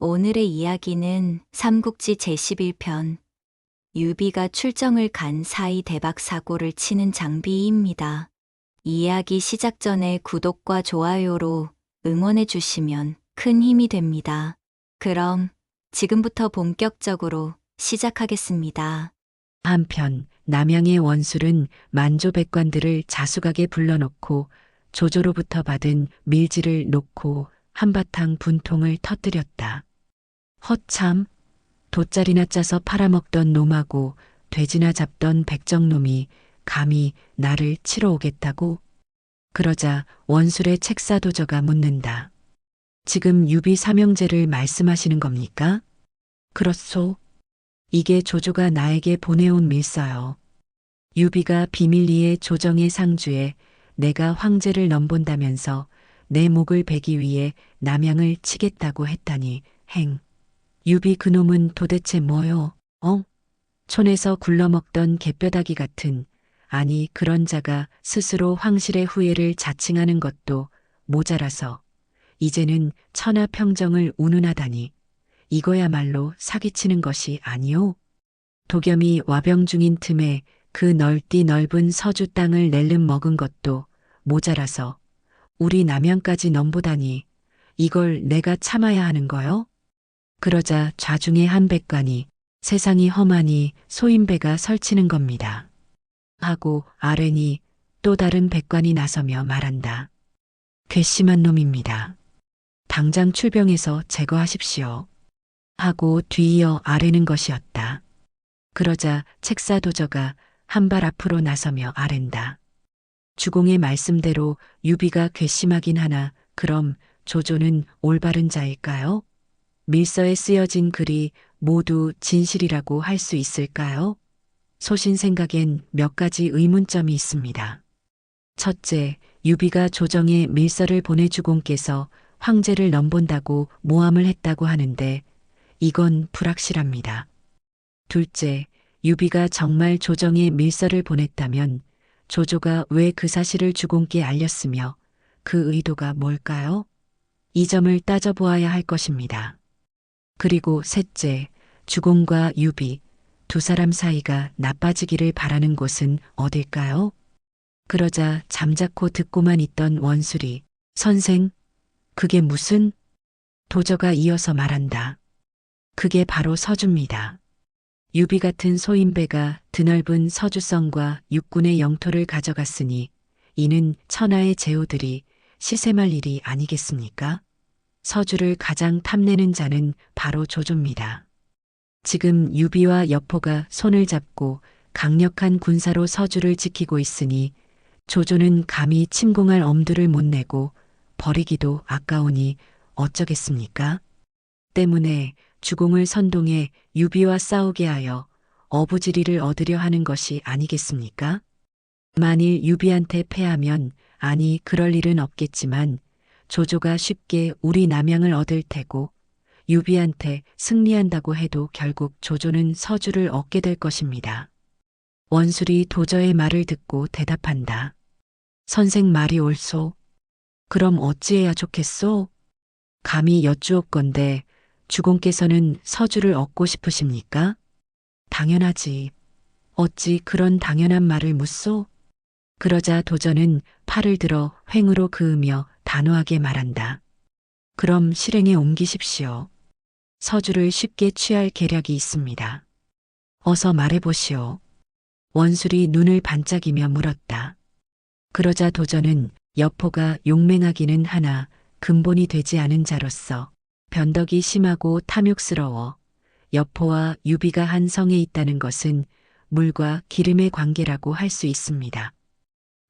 오늘의 이야기는 삼국지 제11편 유비가 출정을 간 사이 대박 사고를 치는 장비입니다. 이야기 시작 전에 구독과 좋아요로 응원해 주시면 큰 힘이 됩니다. 그럼 지금부터 본격적으로 시작하겠습니다. 한편 남양의 원술은 만조백관들을 자수각에 불러놓고 조조로부터 받은 밀지를 놓고 한바탕 분통을 터뜨렸다. 허참, 돗자리나 짜서 팔아먹던 놈하고 돼지나 잡던 백정놈이 감히 나를 치러 오겠다고? 그러자 원술의 책사도저가 묻는다. 지금 유비 삼형제를 말씀하시는 겁니까? 그렇소. 이게 조조가 나에게 보내온 밀서요. 유비가 비밀리에 조정의 상주에 내가 황제를 넘본다면서 내 목을 베기 위해 남양을 치겠다고 했다니 행. 유비 그놈은 도대체 뭐요? 촌에서 굴러먹던 개뼈다귀 같은, 아니 그런 자가 스스로 황실의 후예를 자칭하는 것도 모자라서 이제는 천하평정을 운운하다니 이거야말로 사기치는 것이 아니오. 도겸이 와병 중인 틈에 그 넓디 넓은 서주 땅을 낼름 먹은 것도 모자라서 우리 남양까지 넘보다니 이걸 내가 참아야 하는 거요? 그러자 좌중의 한 백관이 세상이 험하니 소인배가 설치는 겁니다. 하고 아뢰니 또 다른 백관이 나서며 말한다. 괘씸한 놈입니다. 당장 출병해서 제거하십시오. 하고 뒤이어 아뢰는 것이었다. 그러자 책사도저가 한 발 앞으로 나서며 아랜다. 주공의 말씀대로 유비가 괘씸하긴 하나 그럼 조조는 올바른 자일까요? 밀서에 쓰여진 글이 모두 진실이라고 할 수 있을까요? 소신 생각엔 몇 가지 의문점이 있습니다. 첫째, 유비가 조정에 밀서를 보내주공께서 황제를 넘본다고 모함을 했다고 하는데 이건 불확실합니다. 둘째, 유비가 정말 조정에 밀서를 보냈다면 조조가 왜 그 사실을 주공께 알렸으며 그 의도가 뭘까요? 이 점을 따져보아야 할 것입니다. 그리고 셋째, 주공과 유비 두 사람 사이가 나빠지기를 바라는 곳은 어딜까요? 그러자 잠자코 듣고만 있던 원술이 선생, 그게 무슨? 도저가 이어서 말한다. 그게 바로 서주입니다. 유비 같은 소인배가 드넓은 서주성과 육군의 영토를 가져갔으니 이는 천하의 제후들이 시샘할 일이 아니겠습니까? 서주를 가장 탐내는 자는 바로 조조입니다. 지금 유비와 여포가 손을 잡고 강력한 군사로 서주를 지키고 있으니 조조는 감히 침공할 엄두를 못 내고 버리기도 아까우니 어쩌겠습니까? 때문에 주공을 선동해 유비와 싸우게 하여 어부지리를 얻으려 하는 것이 아니겠습니까? 만일 유비한테 패하면 아니 그럴 일은 없겠지만 조조가 쉽게 우리 남양을 얻을 테고 유비한테 승리한다고 해도 결국 조조는 서주를 얻게 될 것입니다. 원술이 도저의 말을 듣고 대답한다. 선생 말이 옳소. 그럼 어찌해야 좋겠소? 감히 여쭈옵건대 주공께서는 서주를 얻고 싶으십니까? 당연하지. 어찌 그런 당연한 말을 묻소? 그러자 도전은 팔을 들어 횡으로 그으며 단호하게 말한다. 그럼 실행에 옮기십시오. 서주를 쉽게 취할 계략이 있습니다. 어서 말해보시오. 원술이 눈을 반짝이며 물었다. 그러자 도전은 여포가 용맹하기는 하나 근본이 되지 않은 자로서 변덕이 심하고 탐욕스러워 여포와 유비가 한 성에 있다는 것은 물과 기름의 관계라고 할 수 있습니다.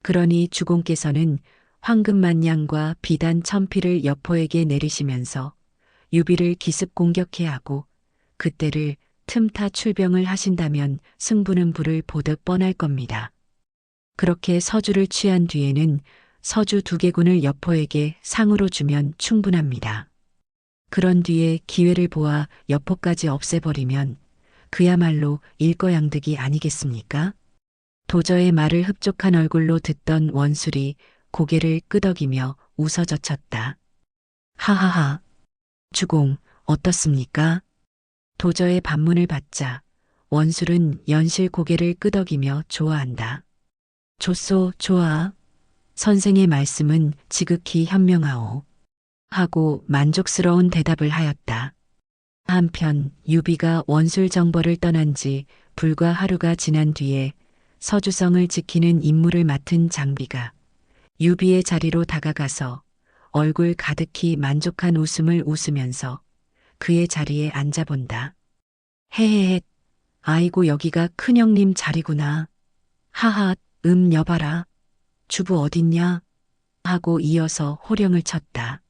그러니 주공께서는 황금만냥과 비단 1000피를 여포에게 내리시면서 유비를 기습 공격해 하고 그때를 틈타 출병을 하신다면 승부는 불을 보듯 뻔할 겁니다. 그렇게 서주를 취한 뒤에는 서주 2개군을 여포에게 상으로 주면 충분합니다. 그런 뒤에 기회를 보아 여포까지 없애버리면 그야말로 일거양득이 아니겠습니까? 도저의 말을 흡족한 얼굴로 듣던 원술이 고개를 끄덕이며 웃어젖혔다. 하하하. 주공, 어떻습니까? 도저의 반문을 받자 원술은 연실 고개를 끄덕이며 좋아한다. 좋소, 좋아. 선생의 말씀은 지극히 현명하오. 하고 만족스러운 대답을 하였다. 한편 유비가 원술 정벌을 떠난 지 불과 하루가 지난 뒤에 서주성을 지키는 임무를 맡은 장비가 유비의 자리로 다가가서 얼굴 가득히 만족한 웃음을 웃으면서 그의 자리에 앉아본다. 헤헤헤, 아이고 여기가 큰형님 자리구나. 하하, 여봐라. 주부 어딨냐? 하고 이어서 호령을 쳤다.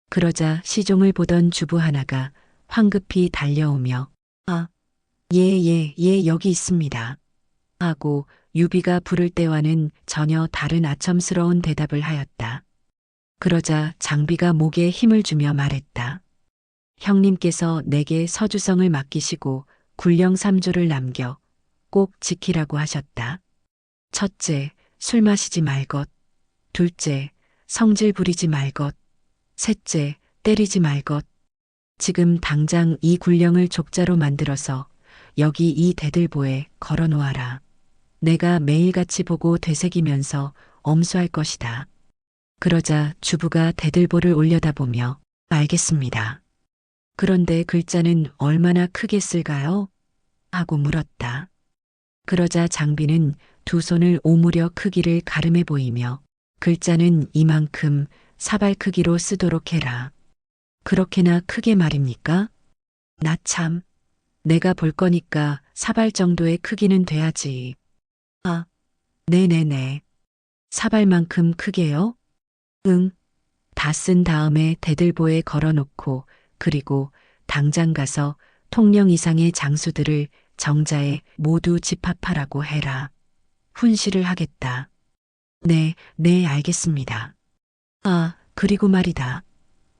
그러자 시종을 보던 주부 하나가 황급히 달려오며 아, 예, 여기 있습니다. 하고 유비가 부를 때와는 전혀 다른 아첨스러운 대답을 하였다. 그러자 장비가 목에 힘을 주며 말했다. 형님께서 내게 서주성을 맡기시고 굴령 3조를 남겨 꼭 지키라고 하셨다. 첫째, 술 마시지 말것. 둘째, 성질 부리지 말것. 셋째, 때리지 말것. 지금 당장 이 굴령을 족자로 만들어서 여기 이 대들보에 걸어 놓아라. 내가 매일같이 보고 되새기면서 엄수할 것이다. 그러자 주부가 대들보를 올려다보며 알겠습니다. 그런데 글자는 얼마나 크겠을까요? 하고 물었다. 그러자 장비는 두 손을 오므려 크기를 가름해 보이며 글자는 이만큼 사발 크기로 쓰도록 해라. 그렇게나 크게 말입니까? 나 참, 내가 볼 거니까 사발 정도의 크기는 돼야지. 아, 네네네. 사발만큼 크게요? 응. 다 쓴 다음에 대들보에 걸어놓고 그리고 당장 가서 통령 이상의 장수들을 정자에 모두 집합하라고 해라. 훈시를 하겠다. 네, 알겠습니다. 아, 그리고 말이다.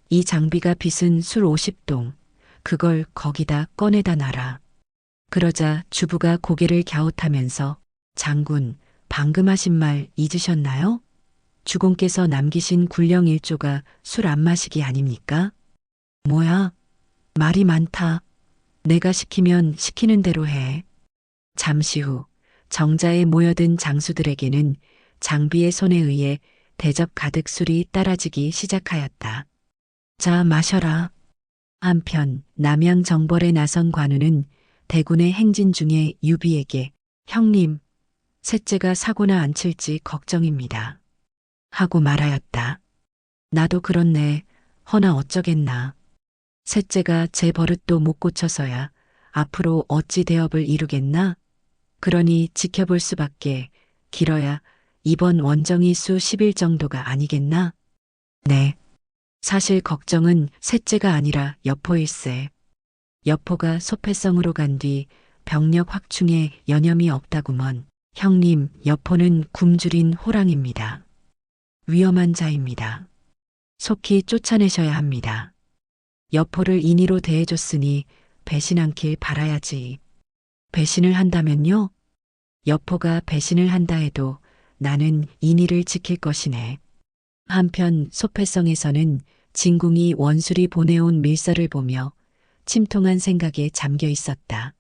이 장비가 빚은 술 50동, 그걸 거기다 꺼내다 놔라. 그러자 주부가 고개를 갸웃하면서 장군, 방금 하신 말 잊으셨나요? 주공께서 남기신 굴령 1조가 술 안 마시기 아닙니까? 뭐야? 말이 많다. 내가 시키면 시키는 대로 해. 잠시 후 정자에 모여든 장수들에게는 장비의 손에 의해 대접 가득 술이 따라지기 시작하였다. 자, 마셔라. 한편 남양 정벌에 나선 관우는 대군의 행진 중에 유비에게 형님, 셋째가 사고나 안 칠지 걱정입니다. 하고 말하였다. 나도 그렇네. 허나 어쩌겠나. 셋째가 제 버릇도 못 고쳐서야 앞으로 어찌 대업을 이루겠나? 그러니 지켜볼 수밖에 길어야 이번 원정이 수 10일 정도가 아니겠나? 네. 사실 걱정은 셋째가 아니라 여포일세. 여포가 소패성으로 간 뒤 병력 확충에 여념이 없다구먼. 형님, 여포는 굶주린 호랑입니다. 위험한 자입니다. 속히 쫓아내셔야 합니다. 여포를 인의로 대해줬으니 배신 않길 바라야지. 배신을 한다면요? 여포가 배신을 한다 해도 나는 인의를 지킬 것이네. 한편 소패성에서는 진궁이 원술이 보내온 밀서를 보며 침통한 생각에 잠겨 있었다.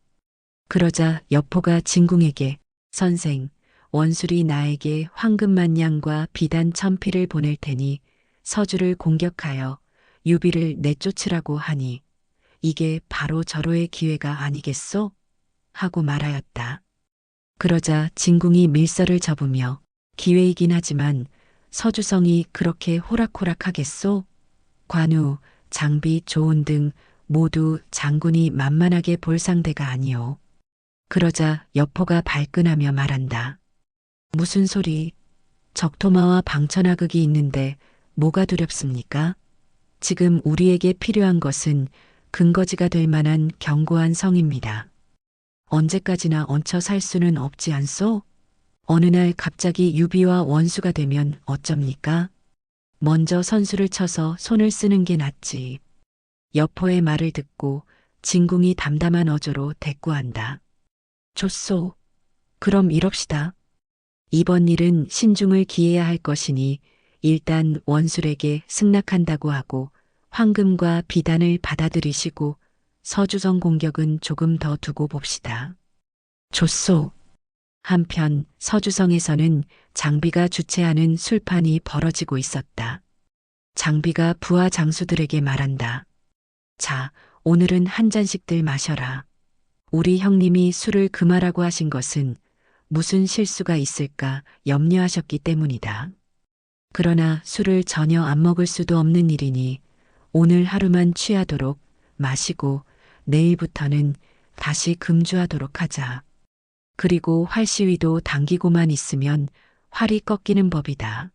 그러자 여포가 진궁에게 선생, 원술이 나에게 황금만 양과 비단 1000피를 보낼 테니 서주를 공격하여 유비를 내쫓으라고 하니 이게 바로 절호의 기회가 아니겠소? 하고 말하였다. 그러자 진궁이 밀서를 접으며 기회이긴 하지만 서주성이 그렇게 호락호락하겠소? 관우, 장비, 조은 등 모두 장군이 만만하게 볼 상대가 아니오. 그러자 여포가 발끈하며 말한다. 무슨 소리? 적토마와 방천하극이 있는데 뭐가 두렵습니까? 지금 우리에게 필요한 것은 근거지가 될 만한 견고한 성입니다. 언제까지나 얹혀 살 수는 없지 않소? 어느 날 갑자기 유비와 원수가 되면 어쩝니까? 먼저 선수를 쳐서 손을 쓰는 게 낫지. 여포의 말을 듣고 진궁이 담담한 어조로 대꾸한다. 좋소. 그럼 이럽시다. 이번 일은 신중을 기해야 할 것이니 일단 원술에게 승낙한다고 하고 황금과 비단을 받아들이시고 서주성 공격은 조금 더 두고 봅시다. 좋소. 한편 서주성에서는 장비가 주최하는 술판이 벌어지고 있었다. 장비가 부하 장수들에게 말한다. 자, 오늘은 한 잔씩들 마셔라. 우리 형님이 술을 금하라고 하신 것은 무슨 실수가 있을까 염려하셨기 때문이다. 그러나 술을 전혀 안 먹을 수도 없는 일이니 오늘 하루만 취하도록 마시고 내일부터는 다시 금주하도록 하자. 그리고 활시위도 당기고만 있으면 활이 꺾이는 법이다.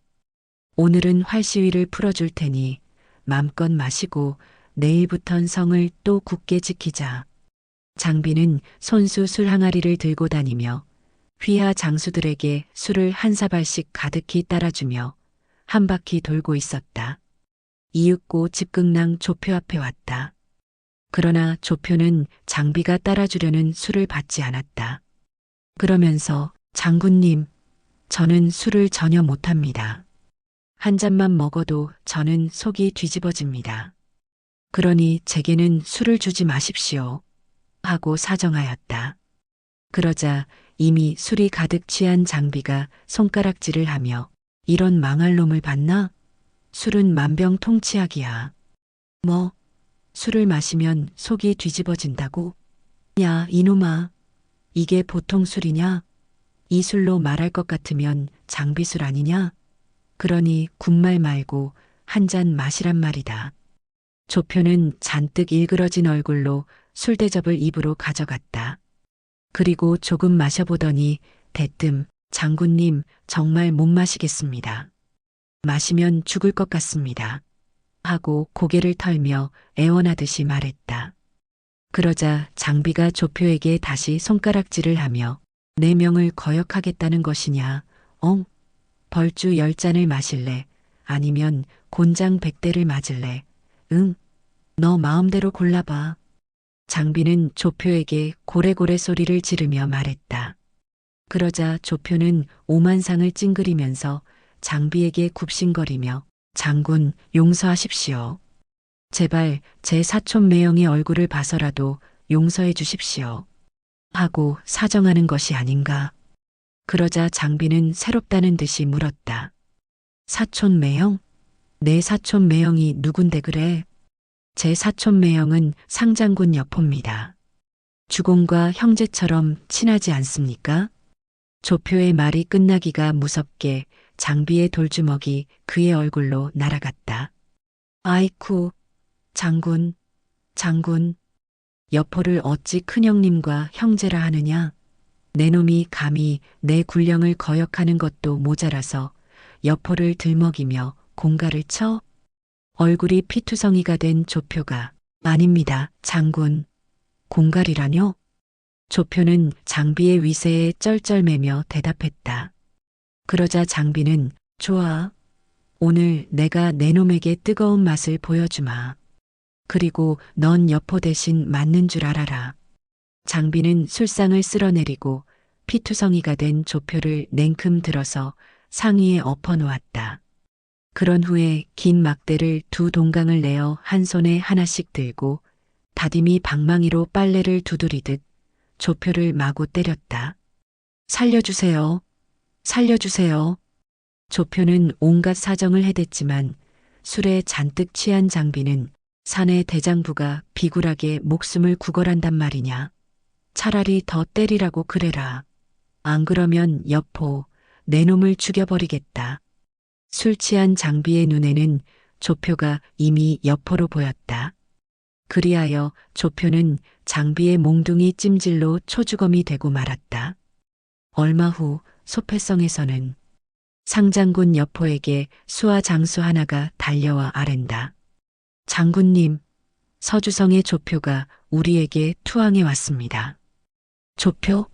오늘은 활시위를 풀어줄 테니 맘껏 마시고 내일부턴 성을 또 굳게 지키자. 장비는 손수 술 항아리를 들고 다니며 휘하 장수들에게 술을 한 사발씩 가득히 따라주며 한 바퀴 돌고 있었다. 이윽고 집극랑 조표 앞에 왔다. 그러나 조표는 장비가 따라주려는 술을 받지 않았다. 그러면서 장군님, 저는 술을 전혀 못합니다. 한 잔만 먹어도 저는 속이 뒤집어집니다. 그러니 제게는 술을 주지 마십시오. 하고 사정하였다. 그러자 이미 술이 가득 취한 장비가 손가락질을 하며 이런 망할 놈을 봤나? 술은 만병통치약이야. 뭐, 술을 마시면 속이 뒤집어진다고? 야, 이놈아. 이게 보통 술이냐? 이 술로 말할 것 같으면 장비술 아니냐? 그러니 군말 말고 한 잔 마시란 말이다. 조표는 잔뜩 일그러진 얼굴로 술대접을 입으로 가져갔다. 그리고 조금 마셔보더니 대뜸 장군님 정말 못 마시겠습니다. 마시면 죽을 것 같습니다. 하고 고개를 털며 애원하듯이 말했다. 그러자 장비가 조표에게 다시 손가락질을 하며 내 명을 거역하겠다는 것이냐? 벌주 10잔을 마실래? 아니면 곤장 100대를 맞을래? 응, 너 마음대로 골라봐. 장비는 조표에게 고래고래 소리를 지르며 말했다. 그러자 조표는 오만상을 찡그리면서 장비에게 굽신거리며 장군 용서하십시오. 제발 제 사촌 매형의 얼굴을 봐서라도 용서해 주십시오. 하고 사정하는 것이 아닌가. 그러자 장비는 새롭다는 듯이 물었다. 사촌 매형? 내 사촌 매형이 누군데 그래? 제 사촌 매형은 상장군 여포입니다. 주공과 형제처럼 친하지 않습니까? 조표의 말이 끝나기가 무섭게 장비의 돌주먹이 그의 얼굴로 날아갔다. 아이쿠, 장군, 장군. 여포를 어찌 큰형님과 형제라 하느냐? 내 놈이 감히 내 군령을 거역하는 것도 모자라서 여포를 들먹이며 공갈을 쳐? 얼굴이 피투성이가 된 조표가 아닙니다, 장군. 공갈이라뇨? 조표는 장비의 위세에 쩔쩔매며 대답했다. 그러자 장비는 좋아. 오늘 내가 내 놈에게 뜨거운 맛을 보여주마. 그리고 넌 여포 대신 맞는 줄 알아라. 장비는 술상을 쓸어내리고 피투성이가 된 조표를 냉큼 들어서 상위에 엎어놓았다. 그런 후에 긴 막대를 두 동강을 내어 한 손에 하나씩 들고 다짐이 방망이로 빨래를 두드리듯 조표를 마구 때렸다. 살려주세요. 살려주세요. 조표는 온갖 사정을 해댔지만 술에 잔뜩 취한 장비는 사내 대장부가 비굴하게 목숨을 구걸한단 말이냐. 차라리 더 때리라고 그래라. 안 그러면 여포, 내 놈을 죽여버리겠다. 술 취한 장비의 눈에는 조표가 이미 여포로 보였다. 그리하여 조표는 장비의 몽둥이 찜질로 초주검이 되고 말았다. 얼마 후 소패성에서는 상장군 여포에게 수하 장수 하나가 달려와 아랜다. 장군님, 서주성의 조표가 우리에게 투항해 왔습니다. 조표?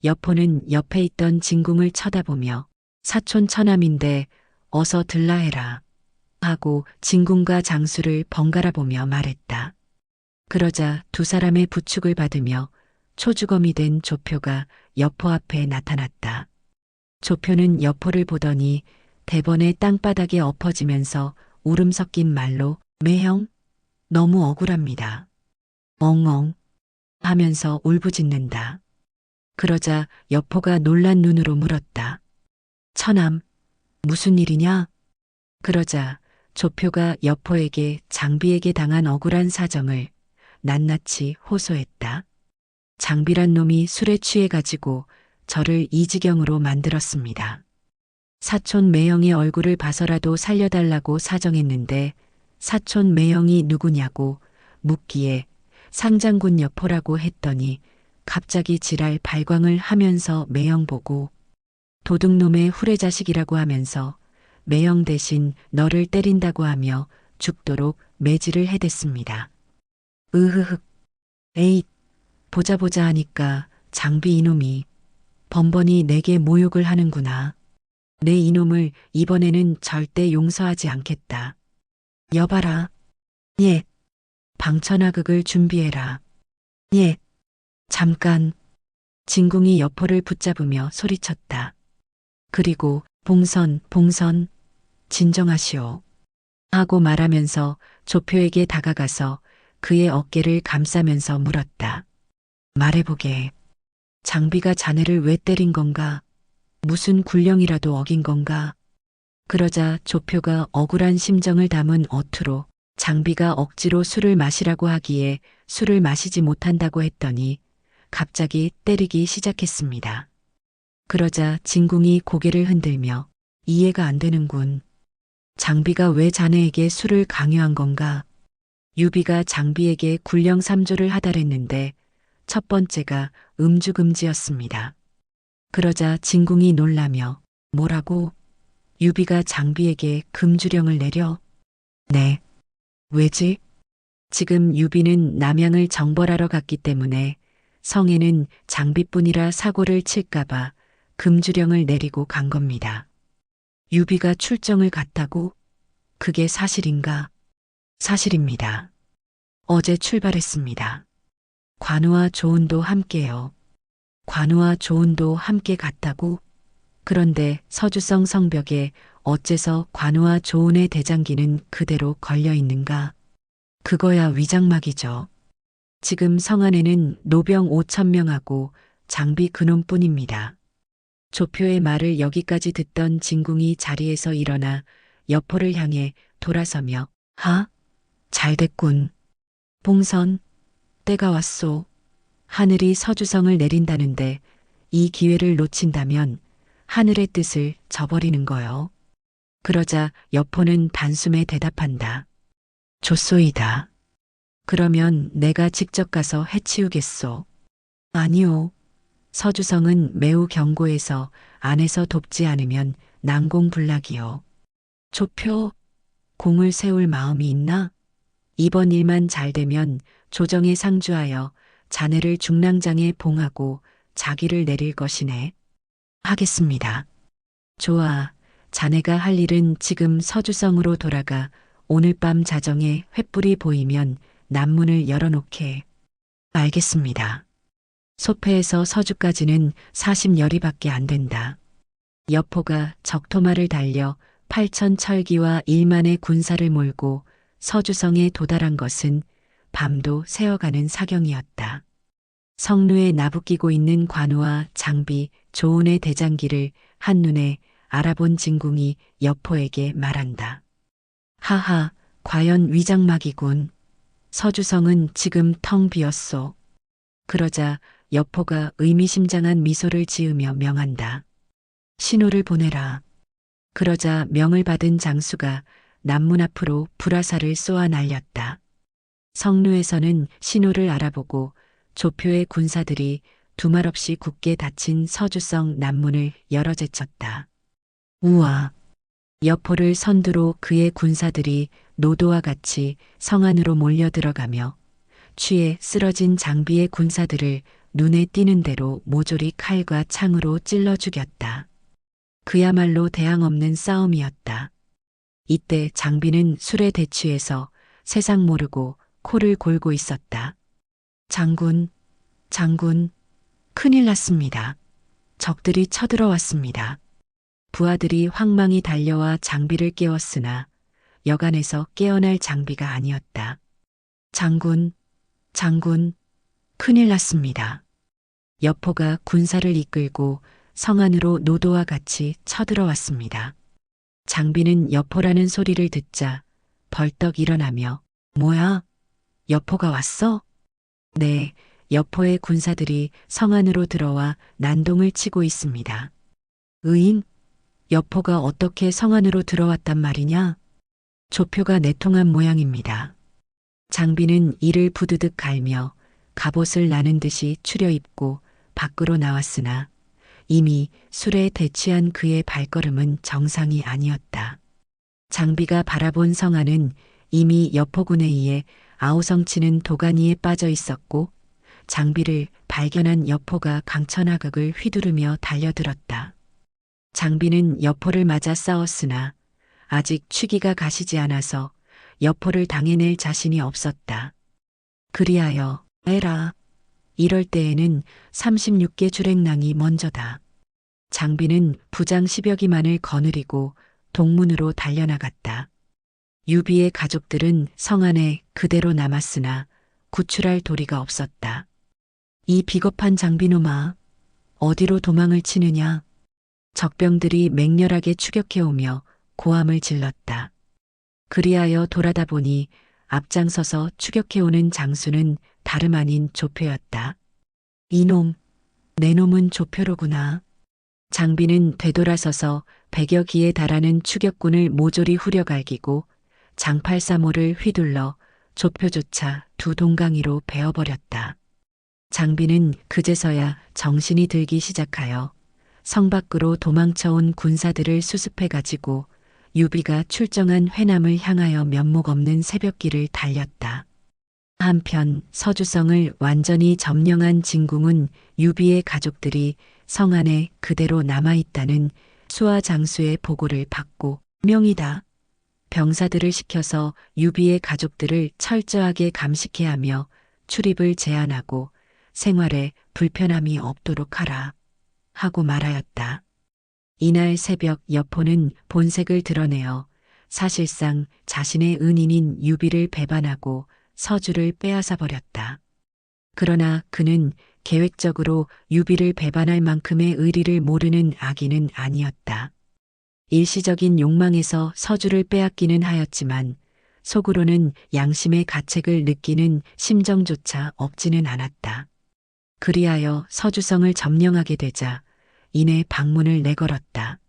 여포는 옆에 있던 진궁을 쳐다보며 사촌 처남인데 어서 들라 해라. 하고 진궁과 장수를 번갈아 보며 말했다. 그러자 두 사람의 부축을 받으며 초주검이 된 조표가 여포 앞에 나타났다. 조표는 여포를 보더니 대번에 땅바닥에 엎어지면서 울음 섞인 말로 매형, 너무 억울합니다. 엉엉 하면서 울부짖는다. 그러자 여포가 놀란 눈으로 물었다. 처남, 무슨 일이냐? 그러자 조표가 여포에게 장비에게 당한 억울한 사정을 낱낱이 호소했다. 장비란 놈이 술에 취해가지고 저를 이 지경으로 만들었습니다. 사촌 매형의 얼굴을 봐서라도 살려달라고 사정했는데 사촌 매형이 누구냐고 묻기에 상장군 여포라고 했더니 갑자기 지랄 발광을 하면서 매형 보고 도둑놈의 후레자식이라고 하면서 매형 대신 너를 때린다고 하며 죽도록 매질을 해댔습니다. 으흐흑, 에잇, 보자 하니까 장비 이놈이 번번이 내게 모욕을 하는구나. 내 이놈을 이번에는 절대 용서하지 않겠다. 여봐라. 예. 방천하극을 준비해라. 예. 잠깐. 진궁이 여포를 붙잡으며 소리쳤다. 그리고 봉선, 진정하시오. 하고 말하면서 조표에게 다가가서 그의 어깨를 감싸면서 물었다. 말해보게. 장비가 자네를 왜 때린 건가? 무슨 굴령이라도 어긴 건가? 그러자 조표가 억울한 심정을 담은 어투로 장비가 억지로 술을 마시라고 하기에 술을 마시지 못한다고 했더니 갑자기 때리기 시작했습니다. 그러자 진궁이 고개를 흔들며 이해가 안 되는군. 장비가 왜 자네에게 술을 강요한 건가? 유비가 장비에게 굴령 3조를 하달했는데 첫 번째가 음주금지였습니다. 그러자 진궁이 놀라며 뭐라고? 유비가 장비에게 금주령을 내려? 네. 왜지? 지금 유비는 남양을 정벌하러 갔기 때문에 성에는 장비뿐이라 사고를 칠까봐 금주령을 내리고 간 겁니다. 유비가 출정을 갔다고? 그게 사실인가? 사실입니다. 어제 출발했습니다. 관우와 조은도 함께요. 관우와 조은도 함께 갔다고? 그런데 서주성 성벽에 어째서 관우와 조은의 대장기는 그대로 걸려 있는가? 그거야 위장막이죠. 지금 성 안에는 노병 5,000명하고 장비 그놈뿐입니다. 조표의 말을 여기까지 듣던 진궁이 자리에서 일어나 여포를 향해 돌아서며 하? 잘됐군. 봉선, 때가 왔소. 하늘이 서주성을 내린다는데 이 기회를 놓친다면 하늘의 뜻을 저버리는 거요. 그러자 여포는 단숨에 대답한다. 좋소이다. 그러면 내가 직접 가서 해치우겠소. 아니요. 서주성은 매우 견고해서 안에서 돕지 않으면 난공불락이요. 조표, 공을 세울 마음이 있나? 이번 일만 잘 되면 조정에 상주하여 자네를 중랑장에 봉하고 자기를 내릴 것이네. 하겠습니다. 좋아. 자네가 할 일은 지금 서주성으로 돌아가 오늘 밤 자정에 횃불이 보이면 남문을 열어놓게. 알겠습니다. 소패에서 서주까지는 40여리밖에 안 된다. 여포가 적토마를 달려 8천 철기와 1만의 군사를 몰고 서주성에 도달한 것은 밤도 새어가는 사경이었다. 성루에 나부끼고 있는 관우와 장비, 조은의 대장기를 한눈에 알아본 진궁이 여포에게 말한다. 하하, 과연 위장막이군. 서주성은 지금 텅 비었소. 그러자 여포가 의미심장한 미소를 지으며 명한다. 신호를 보내라. 그러자 명을 받은 장수가 남문 앞으로 불화살을 쏘아 날렸다. 성루에서는 신호를 알아보고 조표의 군사들이 두말없이 굳게 닫힌 서주성 남문을 열어 제쳤다. 우와! 여포를 선두로 그의 군사들이 노도와 같이 성 안으로 몰려 들어가며 취해 쓰러진 장비의 군사들을 눈에 띄는 대로 모조리 칼과 창으로 찔러 죽였다. 그야말로 대항 없는 싸움이었다. 이때 장비는 술에 대취해서 세상 모르고 코를 골고 있었다. 장군, 큰일 났습니다. 적들이 쳐들어왔습니다. 부하들이 황망히 달려와 장비를 깨웠으나 여간에서 깨어날 장비가 아니었다. 장군, 장군, 큰일 났습니다. 여포가 군사를 이끌고 성 안으로 노도와 같이 쳐들어왔습니다. 장비는 여포라는 소리를 듣자 벌떡 일어나며 뭐야? 여포가 왔어? 네, 여포의 군사들이 성 안으로 들어와 난동을 치고 있습니다. 의인? 여포가 어떻게 성 안으로 들어왔단 말이냐? 조표가 내통한 모양입니다. 장비는 이를 부드득 갈며 갑옷을 나는 듯이 추려입고 밖으로 나왔으나 이미 술에 대취한 그의 발걸음은 정상이 아니었다. 장비가 바라본 성안은 이미 여포군에 의해 아우성치는 도가니에 빠져 있었고 장비를 발견한 여포가 강천하극을 휘두르며 달려들었다. 장비는 여포를 맞아 싸웠으나 아직 취기가 가시지 않아서 여포를 당해낼 자신이 없었다. 그리하여 에라. 이럴 때에는 36개 주랭랑이 먼저다. 장비는 부장 10여 기만을 거느리고 동문으로 달려나갔다. 유비의 가족들은 성 안에 그대로 남았으나 구출할 도리가 없었다. 이 비겁한 장비놈아, 어디로 도망을 치느냐? 적병들이 맹렬하게 추격해오며 고함을 질렀다. 그리하여 돌아다 보니 앞장서서 추격해오는 장수는 다름 아닌 조표였다. 이놈, 내 놈은 조표로구나. 장비는 되돌아서서 100여 기에 달하는 추격군을 모조리 후려갈기고 장팔사모를 휘둘러 조표조차 두 동강이로 베어버렸다. 장비는 그제서야 정신이 들기 시작하여 성 밖으로 도망쳐온 군사들을 수습해가지고 유비가 출정한 회남을 향하여 면목 없는 새벽길을 달렸다. 한편 서주성을 완전히 점령한 진궁은 유비의 가족들이 성 안에 그대로 남아있다는 수하 장수의 보고를 받고 명이다. 병사들을 시켜서 유비의 가족들을 철저하게 감식해야 하며 출입을 제한하고 생활에 불편함이 없도록 하라 하고 말하였다. 이날 새벽 여포는 본색을 드러내어 사실상 자신의 은인인 유비를 배반하고 서주를 빼앗아 버렸다. 그러나 그는 계획적으로 유비를 배반할 만큼의 의리를 모르는 악인은 아니었다. 일시적인 욕망에서 서주를 빼앗기는 하였지만 속으로는 양심의 가책을 느끼는 심정조차 없지는 않았다. 그리하여 서주성을 점령하게 되자 이내 방문을 내걸었다.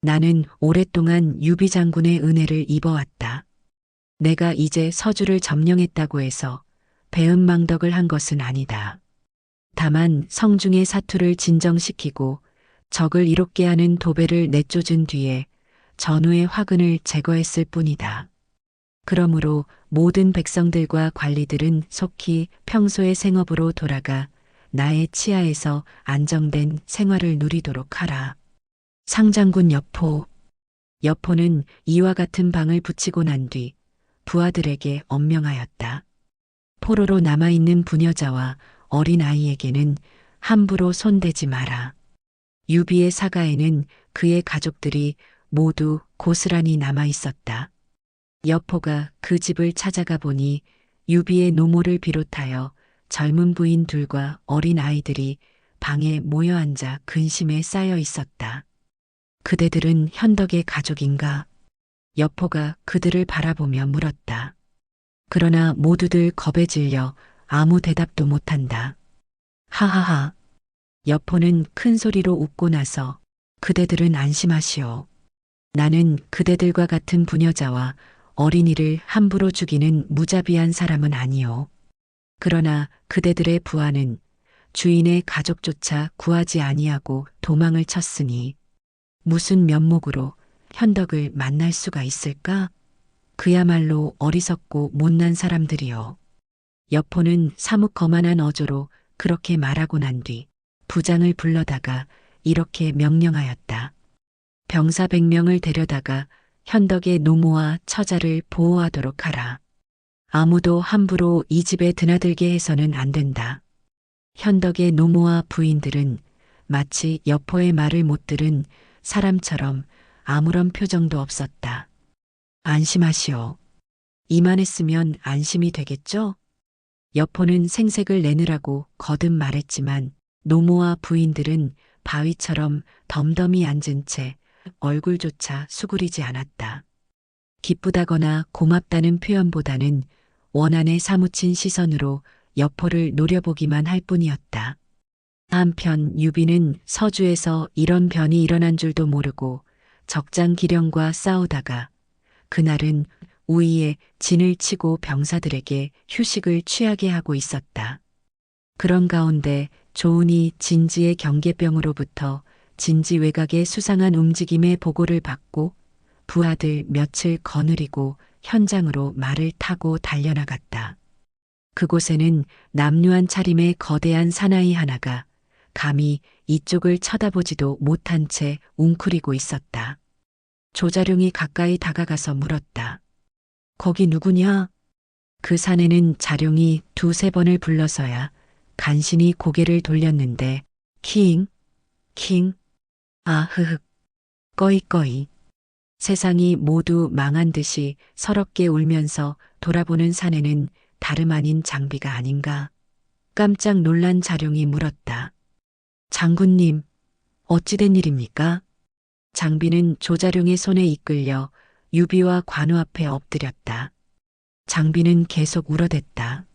나는 오랫동안 유비 장군의 은혜를 입어왔다. 내가 이제 서주를 점령했다고 해서 배은망덕을 한 것은 아니다. 다만 성중의 사투를 진정시키고 적을 이롭게 하는 도배를 내쫓은 뒤에 전후의 화근을 제거했을 뿐이다. 그러므로 모든 백성들과 관리들은 속히 평소의 생업으로 돌아가 나의 치하에서 안정된 생활을 누리도록 하라. 상장군 여포. 여포는 이와 같은 방을 붙이고 난 뒤 부하들에게 엄명하였다. 포로로 남아있는 부녀자와 어린 아이에게는 함부로 손대지 마라. 유비의 사가에는 그의 가족들이 모두 고스란히 남아있었다. 여포가 그 집을 찾아가 보니 유비의 노모를 비롯하여 젊은 부인 둘과 어린 아이들이 방에 모여 앉아 근심에 쌓여 있었다. 그대들은 현덕의 가족인가? 여포가 그들을 바라보며 물었다. 그러나 모두들 겁에 질려 아무 대답도 못한다. 하하하. 여포는 큰 소리로 웃고 나서 그대들은 안심하시오. 나는 그대들과 같은 부녀자와 어린이를 함부로 죽이는 무자비한 사람은 아니오. 그러나 그대들의 부하는 주인의 가족조차 구하지 아니하고 도망을 쳤으니 무슨 면목으로 현덕을 만날 수가 있을까? 그야말로 어리석고 못난 사람들이요. 여포는 사뭇 거만한 어조로 그렇게 말하고 난 뒤 부장을 불러다가 이렇게 명령하였다. 병사 100명을 데려다가 현덕의 노모와 처자를 보호하도록 하라. 아무도 함부로 이 집에 드나들게 해서는 안 된다. 현덕의 노모와 부인들은 마치 여포의 말을 못 들은 사람처럼 아무런 표정도 없었다. 안심하시오. 이만했으면 안심이 되겠죠? 여포는 생색을 내느라고 거듭 말했지만 노모와 부인들은 바위처럼 덤덤히 앉은 채 얼굴조차 수그리지 않았다. 기쁘다거나 고맙다는 표현보다는 원한에 사무친 시선으로 여포를 노려보기만 할 뿐이었다. 한편 유비는 서주에서 이런 변이 일어난 줄도 모르고 적장 기령과 싸우다가 그날은 우위에 진을 치고 병사들에게 휴식을 취하게 하고 있었다. 그런 가운데 조은이 진지의 경계병으로부터 진지 외곽의 수상한 움직임의 보고를 받고 부하들 며칠 거느리고 현장으로 말을 타고 달려나갔다. 그곳에는 남루한 차림의 거대한 사나이 하나가 감히 이쪽을 쳐다보지도 못한 채 웅크리고 있었다. 조자룡이 가까이 다가가서 물었다. 거기 누구냐? 그 사내는 자룡이 두세 번을 불러서야 간신히 고개를 돌렸는데 킹, 흐흑, 꺼이꺼이. 세상이 모두 망한 듯이 서럽게 울면서 돌아보는 사내는 다름 아닌 장비가 아닌가. 깜짝 놀란 자룡이 물었다. 장군님, 어찌된 일입니까? 장비는 조자룡의 손에 이끌려 유비와 관우 앞에 엎드렸다. 장비는 계속 울어댔다.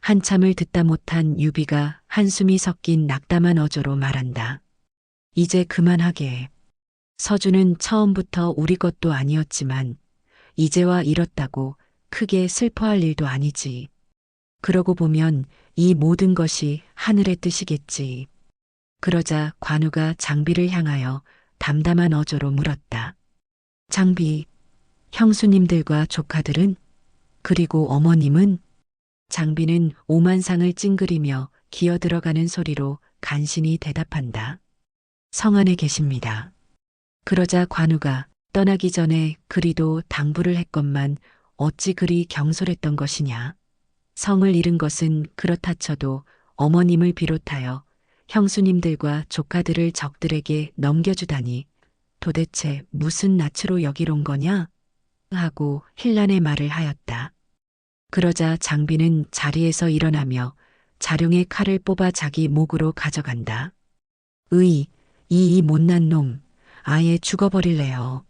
한참을 듣다 못한 유비가 한숨이 섞인 낙담한 어조로 말한다. 이제 그만하게. 서주는 처음부터 우리 것도 아니었지만 이제와 이렇다고 크게 슬퍼할 일도 아니지. 그러고 보면 이 모든 것이 하늘의 뜻이겠지. 그러자 관우가 장비를 향하여 담담한 어조로 물었다. 장비, 형수님들과 조카들은? 그리고 어머님은? 장비는 오만상을 찡그리며 기어들어가는 소리로 간신히 대답한다. 성 안에 계십니다. 그러자 관우가 떠나기 전에 그리도 당부를 했건만 어찌 그리 경솔했던 것이냐. 성을 잃은 것은 그렇다 쳐도 어머님을 비롯하여 형수님들과 조카들을 적들에게 넘겨주다니 도대체 무슨 낯으로 여기로 온 거냐? 하고 힐난의 말을 하였다. 그러자 장비는 자리에서 일어나며 자룡의 칼을 뽑아 자기 목으로 가져간다. 이 못난 놈, 아예 죽어버릴래요.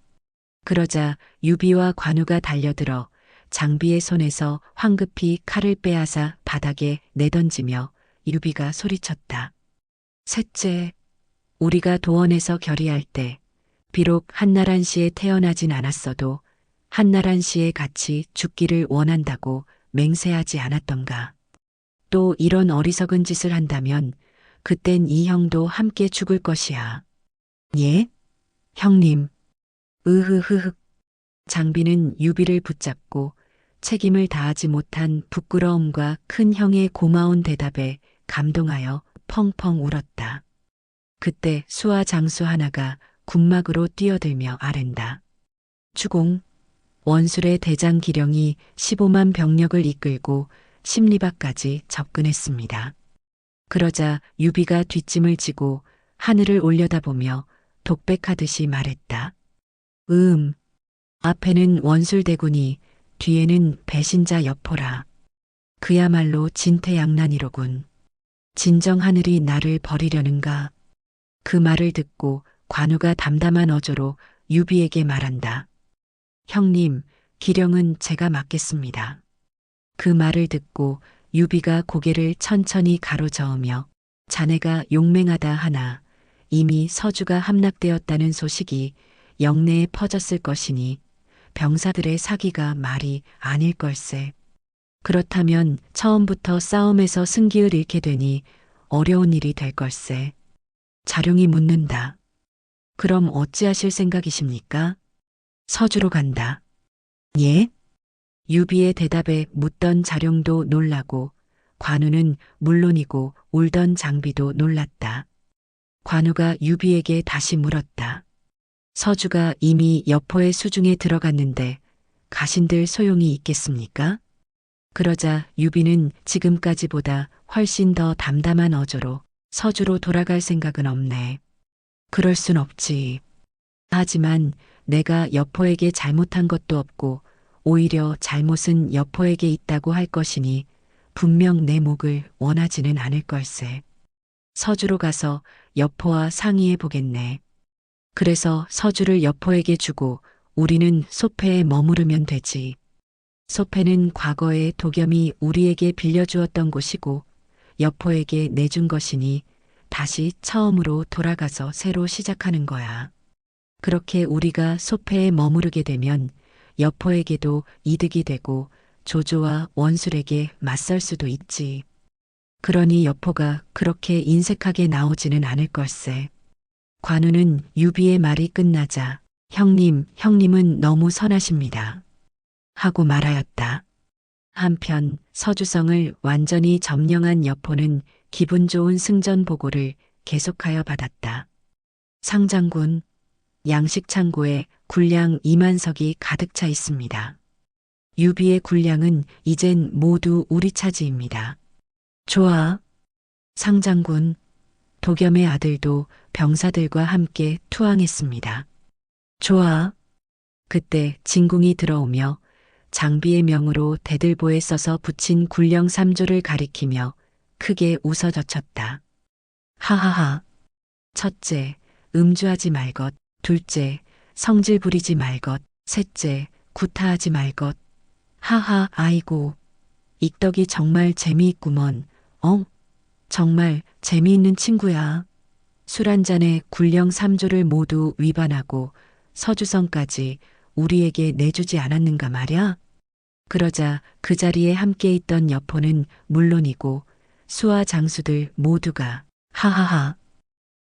그러자 유비와 관우가 달려들어 장비의 손에서 황급히 칼을 빼앗아 바닥에 내던지며 유비가 소리쳤다. 셋째, 우리가 도원에서 결의할 때 비록 한나란 씨에 태어나진 않았어도 한나란 씨에 같이 죽기를 원한다고 맹세하지 않았던가. 또 이런 어리석은 짓을 한다면 그땐 이 형도 함께 죽을 것이야. 예? 형님. 으흐흐흑. 장비는 유비를 붙잡고 책임을 다하지 못한 부끄러움과 큰 형의 고마운 대답에 감동하여 펑펑 울었다. 그때 수하 장수 하나가 군막으로 뛰어들며 아랜다. 주공, 원술의 대장 기령이 15만 병력을 이끌고 십리바까지 접근했습니다. 그러자 유비가 뒷짐을 지고 하늘을 올려다보며 독백하듯이 말했다. 앞에는 원술대군이 뒤에는 배신자 여포라. 그야말로 진퇴양난이로군. 진정 하늘이 나를 버리려는가. 그 말을 듣고 관우가 담담한 어조로 유비에게 말한다. 형님, 기령은 제가 맡겠습니다. 그 말을 듣고 유비가 고개를 천천히 가로저으며 자네가 용맹하다 하나 이미 서주가 함락되었다는 소식이 영내에 퍼졌을 것이니 병사들의 사기가 말이 아닐 걸세. 그렇다면 처음부터 싸움에서 승기를 잃게 되니 어려운 일이 될 걸세. 자룡이 묻는다. 그럼 어찌하실 생각이십니까? 서주로 간다. 예? 유비의 대답에 묻던 자룡도 놀라고 관우는 물론이고 울던 장비도 놀랐다. 관우가 유비에게 다시 물었다. 서주가 이미 여포의 수중에 들어갔는데 가신들 소용이 있겠습니까? 그러자 유비는 지금까지보다 훨씬 더 담담한 어조로 서주로 돌아갈 생각은 없네. 그럴 순 없지. 하지만 내가 여포에게 잘못한 것도 없고 오히려 잘못은 여포에게 있다고 할 것이니 분명 내 목을 원하지는 않을 걸세. 서주로 가서 여포와 상의해 보겠네. 그래서 서주를 여포에게 주고 우리는 소패에 머무르면 되지. 소패는 과거에 도겸이 우리에게 빌려주었던 곳이고 여포에게 내준 것이니 다시 처음으로 돌아가서 새로 시작하는 거야. 그렇게 우리가 소패에 머무르게 되면 여포에게도 이득이 되고 조조와 원술에게 맞설 수도 있지. 그러니 여포가 그렇게 인색하게 나오지는 않을 걸세. 관우는 유비의 말이 끝나자 형님은 너무 선하십니다. 하고 말하였다. 한편 서주성을 완전히 점령한 여포는 기분 좋은 승전 보고를 계속하여 받았다. 상장군, 양식 창고에 군량 2만 석이 가득 차 있습니다. 유비의 군량은 이젠 모두 우리 차지입니다. 좋아. 상장군, 도겸의 아들도 병사들과 함께 투항했습니다. 좋아. 그때 진궁이 들어오며 장비의 명으로 대들보에 써서 붙인 군령 3조를 가리키며 크게 웃어젖혔다. 하하하. 첫째, 음주하지 말것. 둘째, 성질 부리지 말것. 셋째, 구타하지 말것. 하하, 아이고. 익덕이 정말 재미있구먼. 정말 재미있는 친구야. 술 한 잔에 군령 3조를 모두 위반하고 서주성까지 우리에게 내주지 않았는가 말야? 그러자 그 자리에 함께 있던 여포는 물론이고 수하 장수들 모두가 하하하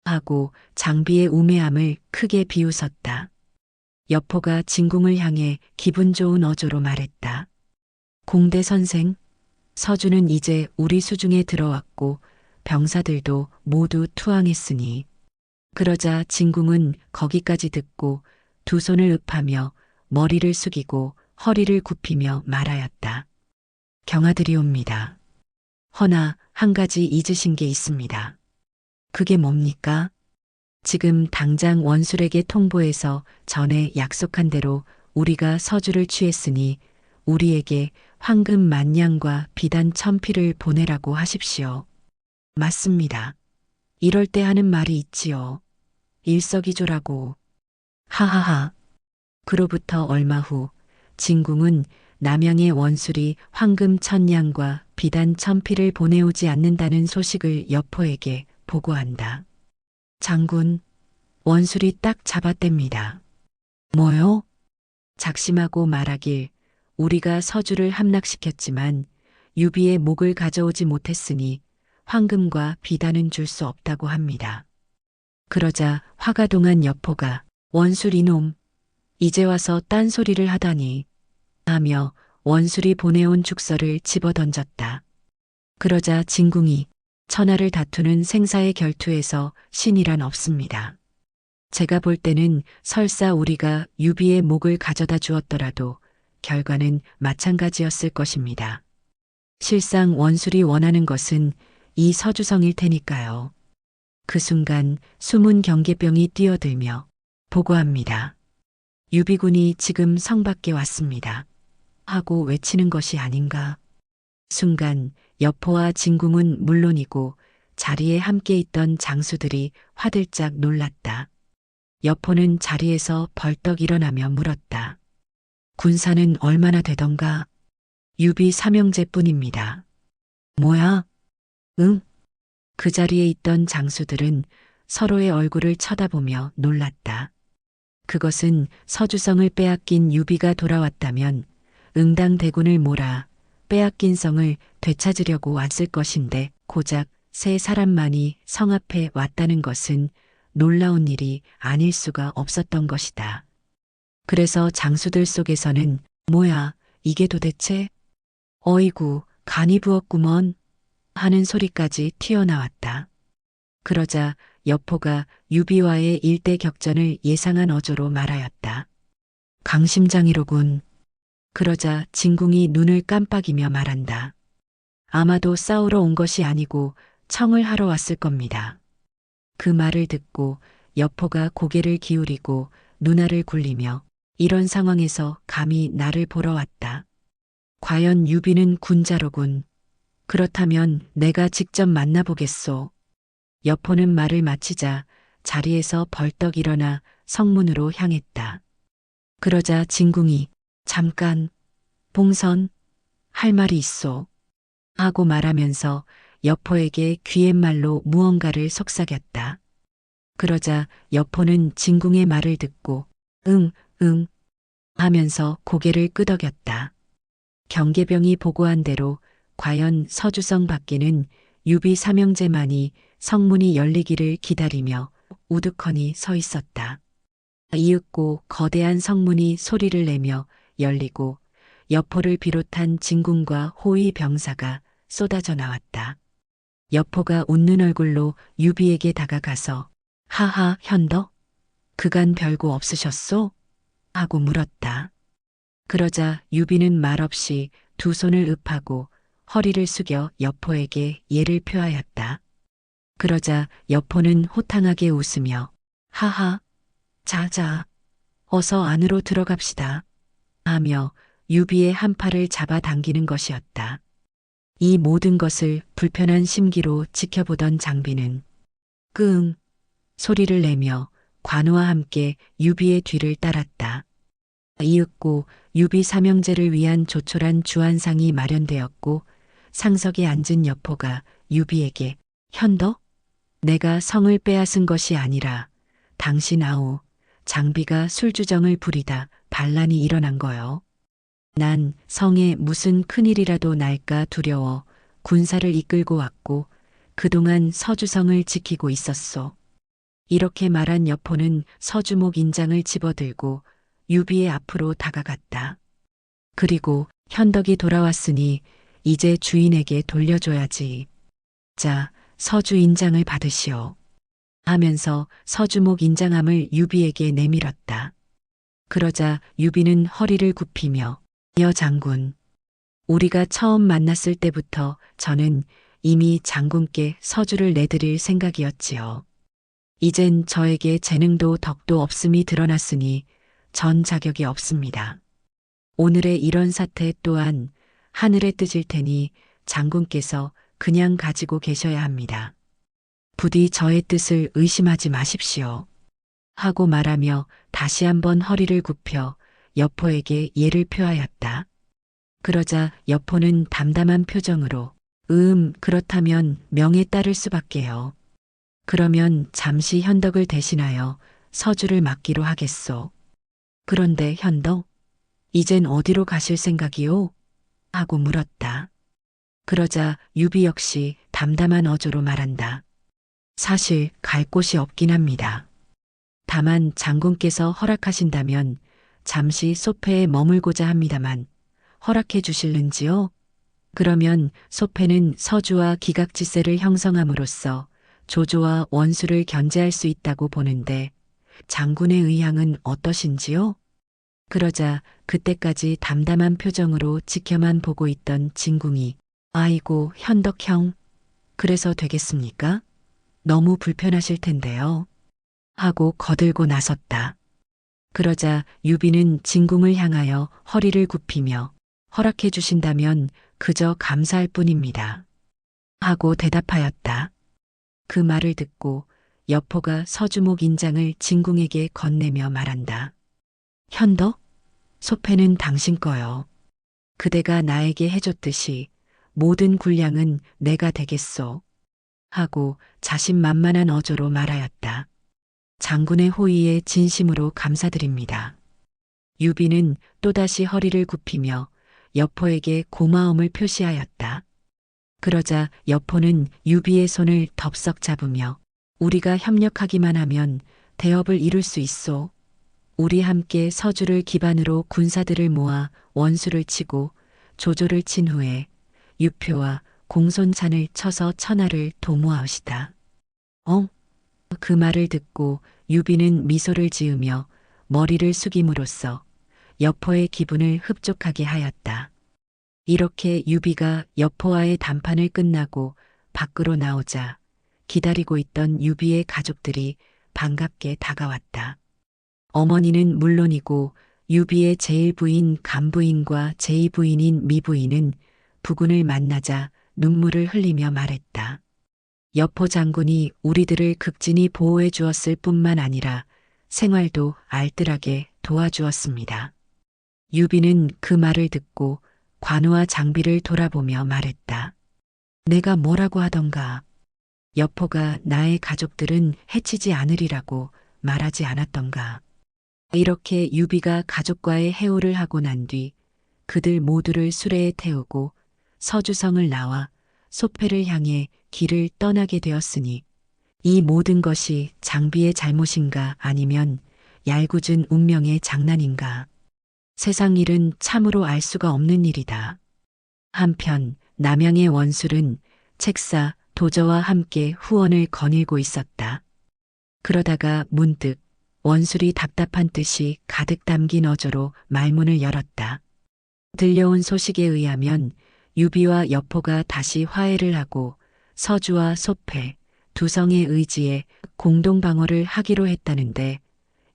하고 장비의 우매함을 크게 비웃었다. 여포가 진궁을 향해 기분 좋은 어조로 말했다. 공대 선생, 서주는 이제 우리 수중에 들어왔고 병사들도 모두 투항했으니. 그러자 진궁은 거기까지 듣고 두 손을 읍하며 머리를 숙이고 허리를 굽히며 말하였다. 경하드리옵니다. 허나 한 가지 잊으신 게 있습니다. 그게 뭡니까? 지금 당장 원술에게 통보해서 전에 약속한 대로 우리가 서주를 취했으니 우리에게 황금 10,000냥과 비단 1,000피를 보내라고 하십시오. 맞습니다. 이럴 때 하는 말이 있지요. 일석이조라고. 하하하. 그로부터 얼마 후 진궁은 남양의 원술이 황금 1,000냥과 비단 1,000피를 보내오지 않는다는 소식을 여포에게 보고한다. 장군, 원술이 딱 잡아댑니다. 뭐요? 작심하고 말하길 우리가 서주를 함락시켰지만 유비의 목을 가져오지 못했으니 황금과 비단은 줄 수 없다고 합니다. 그러자 화가 동한 여포가 원술 이놈, 이제 와서 딴소리를 하다니 하며 원술이 보내온 죽서를 집어던졌다. 그러자 진궁이 천하를 다투는 생사의 결투에서 신이란 없습니다. 제가 볼 때는 설사 우리가 유비의 목을 가져다 주었더라도 결과는 마찬가지였을 것입니다. 실상 원술이 원하는 것은 이 서주성일 테니까요. 그 순간 숨은 경계병이 뛰어들며 보고합니다. 유비군이 지금 성 밖에 왔습니다. 하고 외치는 것이 아닌가. 순간 여포와 진궁은 물론이고 자리에 함께 있던 장수들이 화들짝 놀랐다. 여포는 자리에서 벌떡 일어나며 물었다. 군사는 얼마나 되던가? 유비 3형제뿐입니다. 뭐야? 응? 그 자리에 있던 장수들은 서로의 얼굴을 쳐다보며 놀랐다. 그것은 서주성을 빼앗긴 유비가 돌아왔다면 응당대군을 몰아 빼앗긴 성을 되찾으려고 왔을 것인데 고작 3사람만이 성 앞에 왔다는 것은 놀라운 일이 아닐 수가 없었던 것이다. 그래서 장수들 속에서는 뭐야, 이게 도대체? 어이구, 간이 부었구먼 하는 소리까지 튀어나왔다. 그러자 여포가 유비와의 일대 격전을 예상한 어조로 말하였다. 강심장이로군. 그러자 진궁이 눈을 깜빡이며 말한다. 아마도 싸우러 온 것이 아니고 청을 하러 왔을 겁니다. 그 말을 듣고 여포가 고개를 기울이고 눈알을 굴리며 이런 상황에서 감히 나를 보러 왔다. 과연 유비는 군자로군. 그렇다면 내가 직접 만나보겠소. 여포는 말을 마치자 자리에서 벌떡 일어나 성문으로 향했다. 그러자 진궁이 잠깐, 봉선, 할 말이 있소. 하고 말하면서 여포에게 귀갯말로 무언가를 속삭였다. 그러자 여포는 진궁의 말을 듣고 응, 응 하면서 고개를 끄덕였다. 경계병이 보고한 대로 과연 서주성 밖에는 유비 삼형제만이 성문이 열리기를 기다리며 우두커니 서 있었다. 이윽고 거대한 성문이 소리를 내며 열리고 여포를 비롯한 진군과 호위 병사가 쏟아져 나왔다. 여포가 웃는 얼굴로 유비에게 다가가서 하하 현덕? 그간 별거 없으셨소? 하고 물었다. 그러자 유비는 말없이 두 손을 읍하고 허리를 숙여 여포에게 예를 표하였다. 그러자 여포는 호탕하게 웃으며 하하, 자자, 어서 안으로 들어갑시다. 하며 유비의 한 팔을 잡아당기는 것이었다. 이 모든 것을 불편한 심기로 지켜보던 장비는 끙 소리를 내며 관우와 함께 유비의 뒤를 따랐다. 이윽고 유비 삼형제를 위한 조촐한 주안상이 마련되었고 상석에 앉은 여포가 유비에게 현덕? 내가 성을 빼앗은 것이 아니라 당신 아우 장비가 술주정을 부리다 반란이 일어난 거요. 난 성에 무슨 큰일이라도 날까 두려워 군사를 이끌고 왔고 그동안 서주성을 지키고 있었소. 이렇게 말한 여포는 서주목 인장을 집어들고 유비의 앞으로 다가갔다. 그리고 현덕이 돌아왔으니 이제 주인에게 돌려줘야지. 자, 서주 인장을 받으시오. 하면서 서주목 인장함을 유비에게 내밀었다. 그러자 유비는 허리를 굽히며 여 장군, 우리가 처음 만났을 때부터 저는 이미 장군께 서주를 내드릴 생각이었지요. 이젠 저에게 재능도 덕도 없음이 드러났으니 전 자격이 없습니다. 오늘의 이런 사태 또한 하늘의 뜻일 테니 장군께서 그냥 가지고 계셔야 합니다. 부디 저의 뜻을 의심하지 마십시오. 하고 말하며 다시 한번 허리를 굽혀 여포에게 예를 표하였다. 그러자 여포는 담담한 표정으로 그렇다면 명에 따를 수밖에요. 그러면 잠시 현덕을 대신하여 서주를 맡기로 하겠소. 그런데 현덕, 이젠 어디로 가실 생각이오? 하고 물었다. 그러자 유비 역시 담담한 어조로 말한다. 사실 갈 곳이 없긴 합니다. 다만 장군께서 허락하신다면 잠시 소패에 머물고자 합니다만 허락해 주실는지요? 그러면 소패는 서주와 기각지세를 형성함으로써 조조와 원수를 견제할 수 있다고 보는데 장군의 의향은 어떠신지요? 그러자 그때까지 담담한 표정으로 지켜만 보고 있던 진궁이 아이고 현덕형, 그래서 되겠습니까? 너무 불편하실 텐데요. 하고 거들고 나섰다. 그러자 유비는 진궁을 향하여 허리를 굽히며 허락해 주신다면 그저 감사할 뿐입니다. 하고 대답하였다. 그 말을 듣고 여포가 서주목 인장을 진궁에게 건네며 말한다. 현덕, 소패는 당신 거요. 그대가 나에게 해줬듯이 모든 군량은 내가 되겠소. 하고 자신만만한 어조로 말하였다. 장군의 호의에 진심으로 감사드립니다. 유비는 또다시 허리를 굽히며 여포에게 고마움을 표시하였다. 그러자 여포는 유비의 손을 덥석 잡으며 우리가 협력하기만 하면 대업을 이룰 수 있소. 우리 함께 서주를 기반으로 군사들을 모아 원수를 치고 조조를 친 후에 유표와 공손찬을 쳐서 천하를 도모하시다. 그 말을 듣고 유비는 미소를 지으며 머리를 숙임으로써 여포의 기분을 흡족하게 하였다. 이렇게 유비가 여포와의 담판을 끝나고 밖으로 나오자 기다리고 있던 유비의 가족들이 반갑게 다가왔다. 어머니는 물론이고 유비의 제1부인 간부인과 제2부인인 미부인은 부군을 만나자 눈물을 흘리며 말했다. 여포 장군이 우리들을 극진히 보호해 주었을 뿐만 아니라 생활도 알뜰하게 도와주었습니다. 유비는 그 말을 듣고 관우와 장비를 돌아보며 말했다. 내가 뭐라고 하던가. 여포가 나의 가족들은 해치지 않으리라고 말하지 않았던가. 이렇게 유비가 가족과의 해오를 하고 난 뒤 그들 모두를 수레에 태우고 서주성을 나와 소패를 향해 길을 떠나게 되었으니 이 모든 것이 장비의 잘못인가 아니면 얄궂은 운명의 장난인가. 세상 일은 참으로 알 수가 없는 일이다. 한편 남양의 원술은 책사 도저와 함께 후원을 거닐고 있었다. 그러다가 문득 원술이 답답한 뜻이 가득 담긴 어조로 말문을 열었다. 들려온 소식에 의하면 유비와 여포가 다시 화해를 하고 서주와 소패 두 성의 의지에 공동 방어를 하기로 했다는데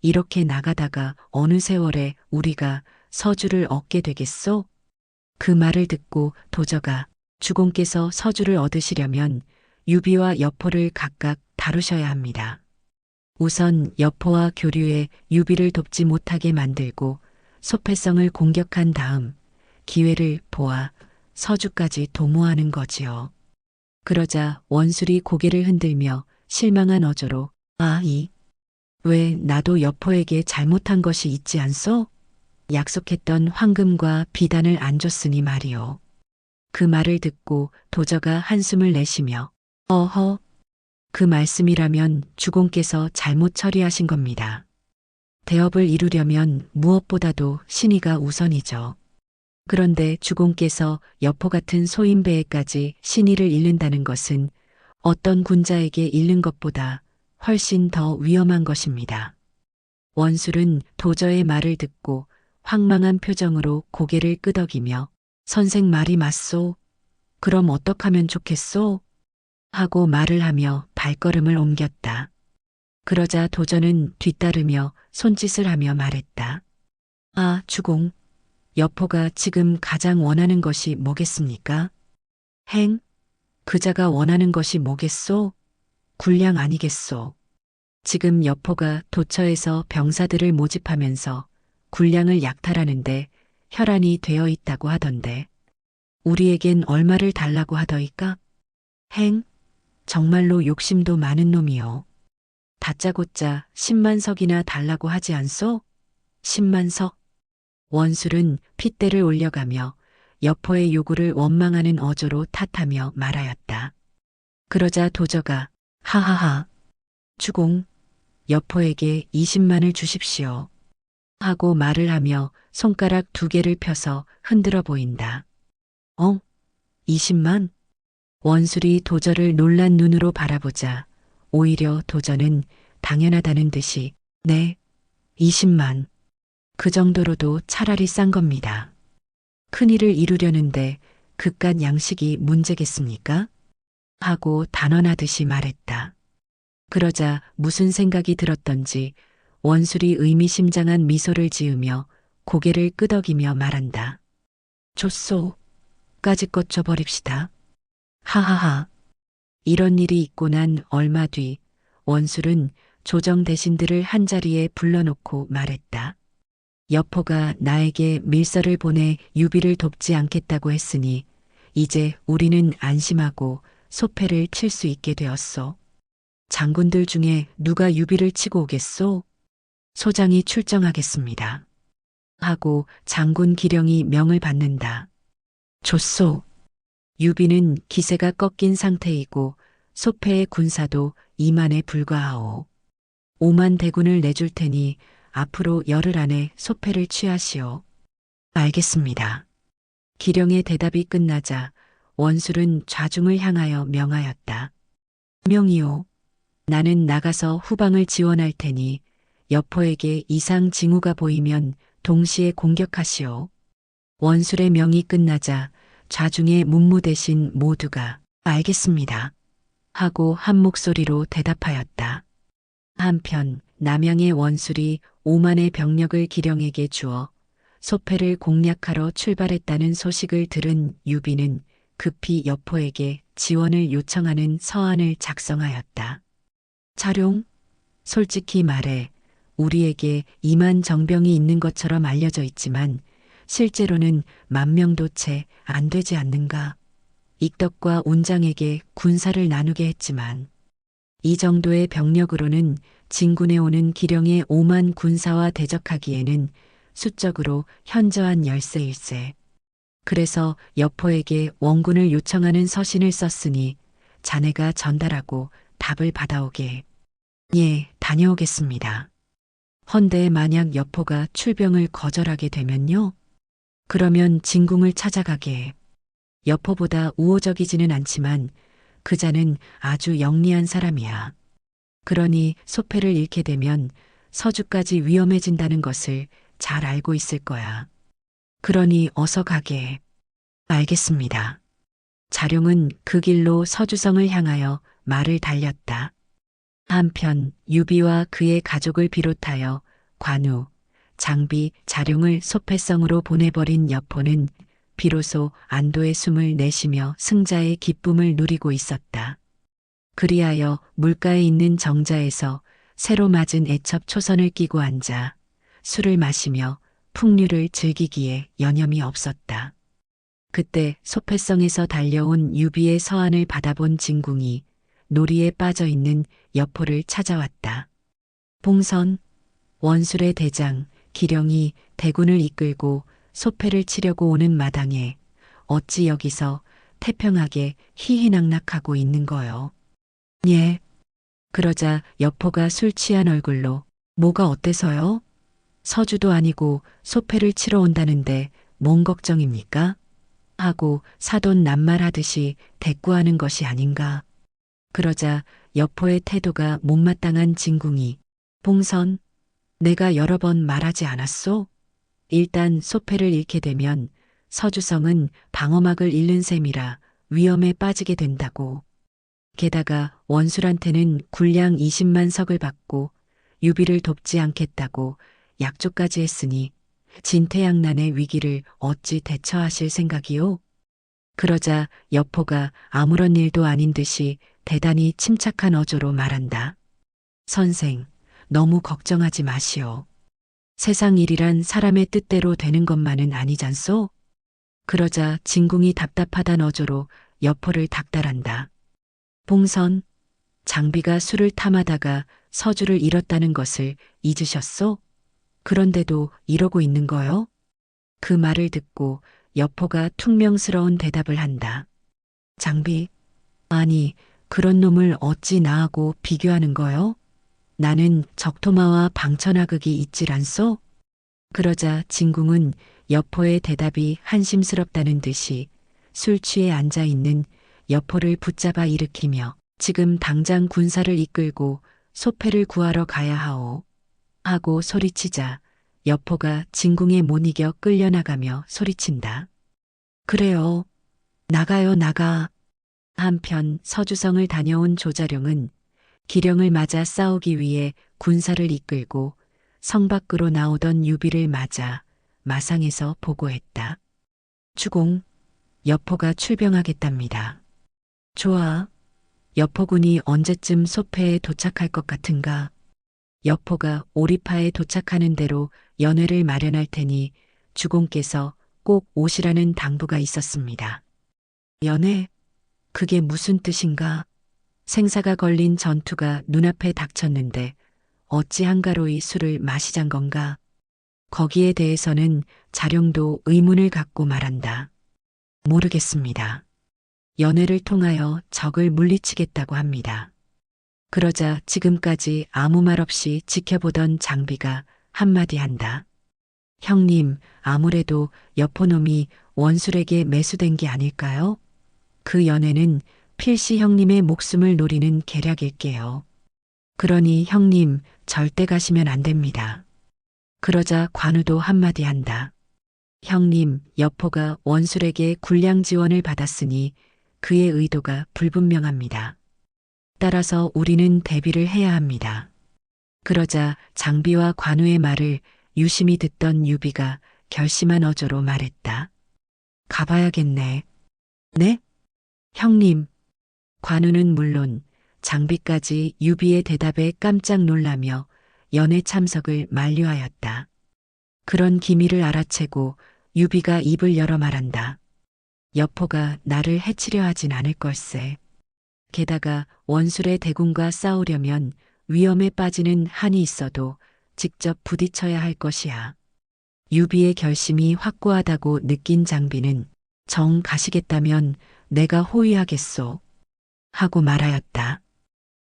이렇게 나가다가 어느 세월에 우리가 서주를 얻게 되겠소? 그 말을 듣고 도저가 주공께서 서주를 얻으시려면 유비와 여포를 각각 다루셔야 합니다. 우선 여포와 교류에 유비를 돕지 못하게 만들고 소패성을 공격한 다음 기회를 보아 서주까지 도모하는 거지요. 그러자 원술이 고개를 흔들며 실망한 어조로 왜 나도 여포에게 잘못한 것이 있지 않소? 약속했던 황금과 비단을 안 줬으니 말이오. 그 말을 듣고 도저가 한숨을 내쉬며 어허, 그 말씀이라면 주공께서 잘못 처리하신 겁니다. 대업을 이루려면 무엇보다도 신의가 우선이죠. 그런데 주공께서 여포 같은 소인배에까지 신의를 잃는다는 것은 어떤 군자에게 잃는 것보다 훨씬 더 위험한 것입니다. 원술은 도저의 말을 듣고 황망한 표정으로 고개를 끄덕이며 선생 말이 맞소. 그럼 어떡하면 좋겠소? 하고 말을 하며 발걸음을 옮겼다. 그러자 도저는 뒤따르며 손짓을 하며 말했다. 주공. 여포가 지금 가장 원하는 것이 뭐겠습니까? 행? 그자가 원하는 것이 뭐겠소? 군량 아니겠소. 지금 여포가 도처에서 병사들을 모집하면서 군량을 약탈하는데 혈안이 되어 있다고 하던데 우리에겐 얼마를 달라고 하더이까? 행? 정말로 욕심도 많은 놈이요. 다짜고짜 10만 석이나 달라고 하지 않소? 10만 석. 원술은 핏대를 올려가며 여포의 요구를 원망하는 어조로 탓하며 말하였다. 그러자 도저가 하하하. 주공, 여포에게 20만을 주십시오. 하고 말을 하며 손가락 2개를 펴서 흔들어 보인다. 20만? 원술이 도저를 놀란 눈으로 바라보자 오히려 도저는 당연하다는 듯이 네, 20만. 그 정도로도 차라리 싼 겁니다. 큰일을 이루려는데 그깟 양식이 문제겠습니까? 하고 단언하듯이 말했다. 그러자 무슨 생각이 들었던지 원술이 의미심장한 미소를 지으며 고개를 끄덕이며 말한다. 좋소. 까짓것 줘버립시다. 하하하. 이런 일이 있고 난 얼마 뒤 원술은 조정 대신들을 한자리에 불러놓고 말했다. 여포가 나에게 밀서를 보내 유비를 돕지 않겠다고 했으니 이제 우리는 안심하고 소패를 칠 수 있게 되었소. 장군들 중에 누가 유비를 치고 오겠소? 소장이 출정하겠습니다. 하고 장군 기령이 명을 받는다. 좋소. 유비는 기세가 꺾인 상태이고 소패의 군사도 2만에 불과하오. 5만 대군을 내줄 테니 앞으로 열흘 안에 소패를 취하시오. 알겠습니다. 기령의 대답이 끝나자 원술은 좌중을 향하여 명하였다. 명이오. 나는 나가서 후방을 지원할 테니 여포에게 이상 징후가 보이면 동시에 공격하시오. 원술의 명이 끝나자 좌중의 문무 대신 모두가 알겠습니다. 하고 한 목소리로 대답하였다. 한편 남양의 원술이 5만의 병력을 기령에게 주어 소패를 공략하러 출발했다는 소식을 들은 유비는 급히 여포에게 지원을 요청하는 서한을 작성하였다. 자룡, 솔직히 말해 우리에게 2만 정병이 있는 것처럼 알려져 있지만 실제로는 10,000명도 채 안 되지 않는가. 익덕과 온장에게 군사를 나누게 했지만 이 정도의 병력으로는 진군에 오는 기령의 5만 군사와 대적하기에는 수적으로 현저한 열세일세. 그래서 여포에게 원군을 요청하는 서신을 썼으니 자네가 전달하고 답을 받아오게. 예, 다녀오겠습니다. 헌데 만약 여포가 출병을 거절하게 되면요? 그러면 진궁을 찾아가게. 여포보다 우호적이지는 않지만 그자는 아주 영리한 사람이야. 그러니 소패를 잃게 되면 서주까지 위험해진다는 것을 잘 알고 있을 거야. 그러니 어서 가게. 알겠습니다. 자룡은 그 길로 서주성을 향하여 말을 달렸다. 한편 유비와 그의 가족을 비롯하여 관우, 장비, 자룡을 소패성으로 보내버린 여포는 비로소 안도의 숨을 내쉬며 승자의 기쁨을 누리고 있었다. 그리하여 물가에 있는 정자에서 새로 맞은 애첩 초선을 끼고 앉아 술을 마시며 풍류를 즐기기에 여념이 없었다. 그때 소패성에서 달려온 유비의 서한을 받아본 진궁이 놀이에 빠져 있는 여포를 찾아왔다. 봉선, 원술의 대장 기령이 대군을 이끌고 소패를 치려고 오는 마당에 어찌 여기서 태평하게 희희낙낙하고 있는 거요. 예. 그러자 여포가 술 취한 얼굴로 뭐가 어때서요? 서주도 아니고 소패를 치러 온다는데 뭔 걱정입니까? 하고 사돈 낱말하듯이 대꾸하는 것이 아닌가. 그러자 여포의 태도가 못마땅한 진궁이 봉선, 내가 여러 번 말하지 않았소? 일단 소패를 잃게 되면 서주성은 방어막을 잃는 셈이라 위험에 빠지게 된다고. 게다가 원술한테는 군량 20만 석을 받고 유비를 돕지 않겠다고 약조까지 했으니 진퇴양난의 위기를 어찌 대처하실 생각이요? 그러자 여포가 아무런 일도 아닌 듯이 대단히 침착한 어조로 말한다. 선생, 너무 걱정하지 마시오. 세상 일이란 사람의 뜻대로 되는 것만은 아니잖소? 그러자 진궁이 답답하단 어조로 여포를 닥달한다. 봉선, 장비가 술을 탐하다가 서주를 잃었다는 것을 잊으셨소? 그런데도 이러고 있는 거요? 그 말을 듣고 여포가 퉁명스러운 대답을 한다. 장비, 아니 그런 놈을 어찌 나하고 비교하는 거요? 나는 적토마와 방천하극이 있질 않소? 그러자 진궁은 여포의 대답이 한심스럽다는 듯이 술 취해 앉아있는 여포를 붙잡아 일으키며 지금 당장 군사를 이끌고 소패를 구하러 가야 하오. 하고 소리치자 여포가 진궁에 못 이겨 끌려나가며 소리친다. 그래요. 나가요 나가. 한편 서주성을 다녀온 조자룡은 기령을 맞아 싸우기 위해 군사를 이끌고 성 밖으로 나오던 유비를 맞아 마상에서 보고했다. 주공, 여포가 출병하겠답니다. 좋아. 여포군이 언제쯤 소패에 도착할 것 같은가? 여포가 오리파에 도착하는 대로 연회를 마련할 테니 주공께서 꼭 오시라는 당부가 있었습니다. 연회? 그게 무슨 뜻인가? 생사가 걸린 전투가 눈앞에 닥쳤는데 어찌 한가로이 술을 마시잔 건가? 거기에 대해서는 자룡도 의문을 갖고 말한다. 모르겠습니다. 연회를 통하여 적을 물리치겠다고 합니다. 그러자 지금까지 아무 말 없이 지켜보던 장비가 한마디 한다. 형님, 아무래도 여포놈이 원술에게 매수된 게 아닐까요? 그 연회는 필시 형님의 목숨을 노리는 계략일게요. 그러니 형님 절대 가시면 안 됩니다. 그러자 관우도 한마디 한다. 형님, 여포가 원술에게 군량 지원을 받았으니 그의 의도가 불분명합니다. 따라서 우리는 대비를 해야 합니다. 그러자 장비와 관우의 말을 유심히 듣던 유비가 결심한 어조로 말했다. 가봐야겠네. 네? 형님. 관우는 물론 장비까지 유비의 대답에 깜짝 놀라며 연회 참석을 만류하였다. 그런 기미를 알아채고 유비가 입을 열어 말한다. 여포가 나를 해치려 하진 않을 걸세. 게다가 원술의 대군과 싸우려면 위험에 빠지는 한이 있어도 직접 부딪혀야 할 것이야. 유비의 결심이 확고하다고 느낀 장비는 정 가시겠다면 내가 호위하겠소. 하고 말하였다.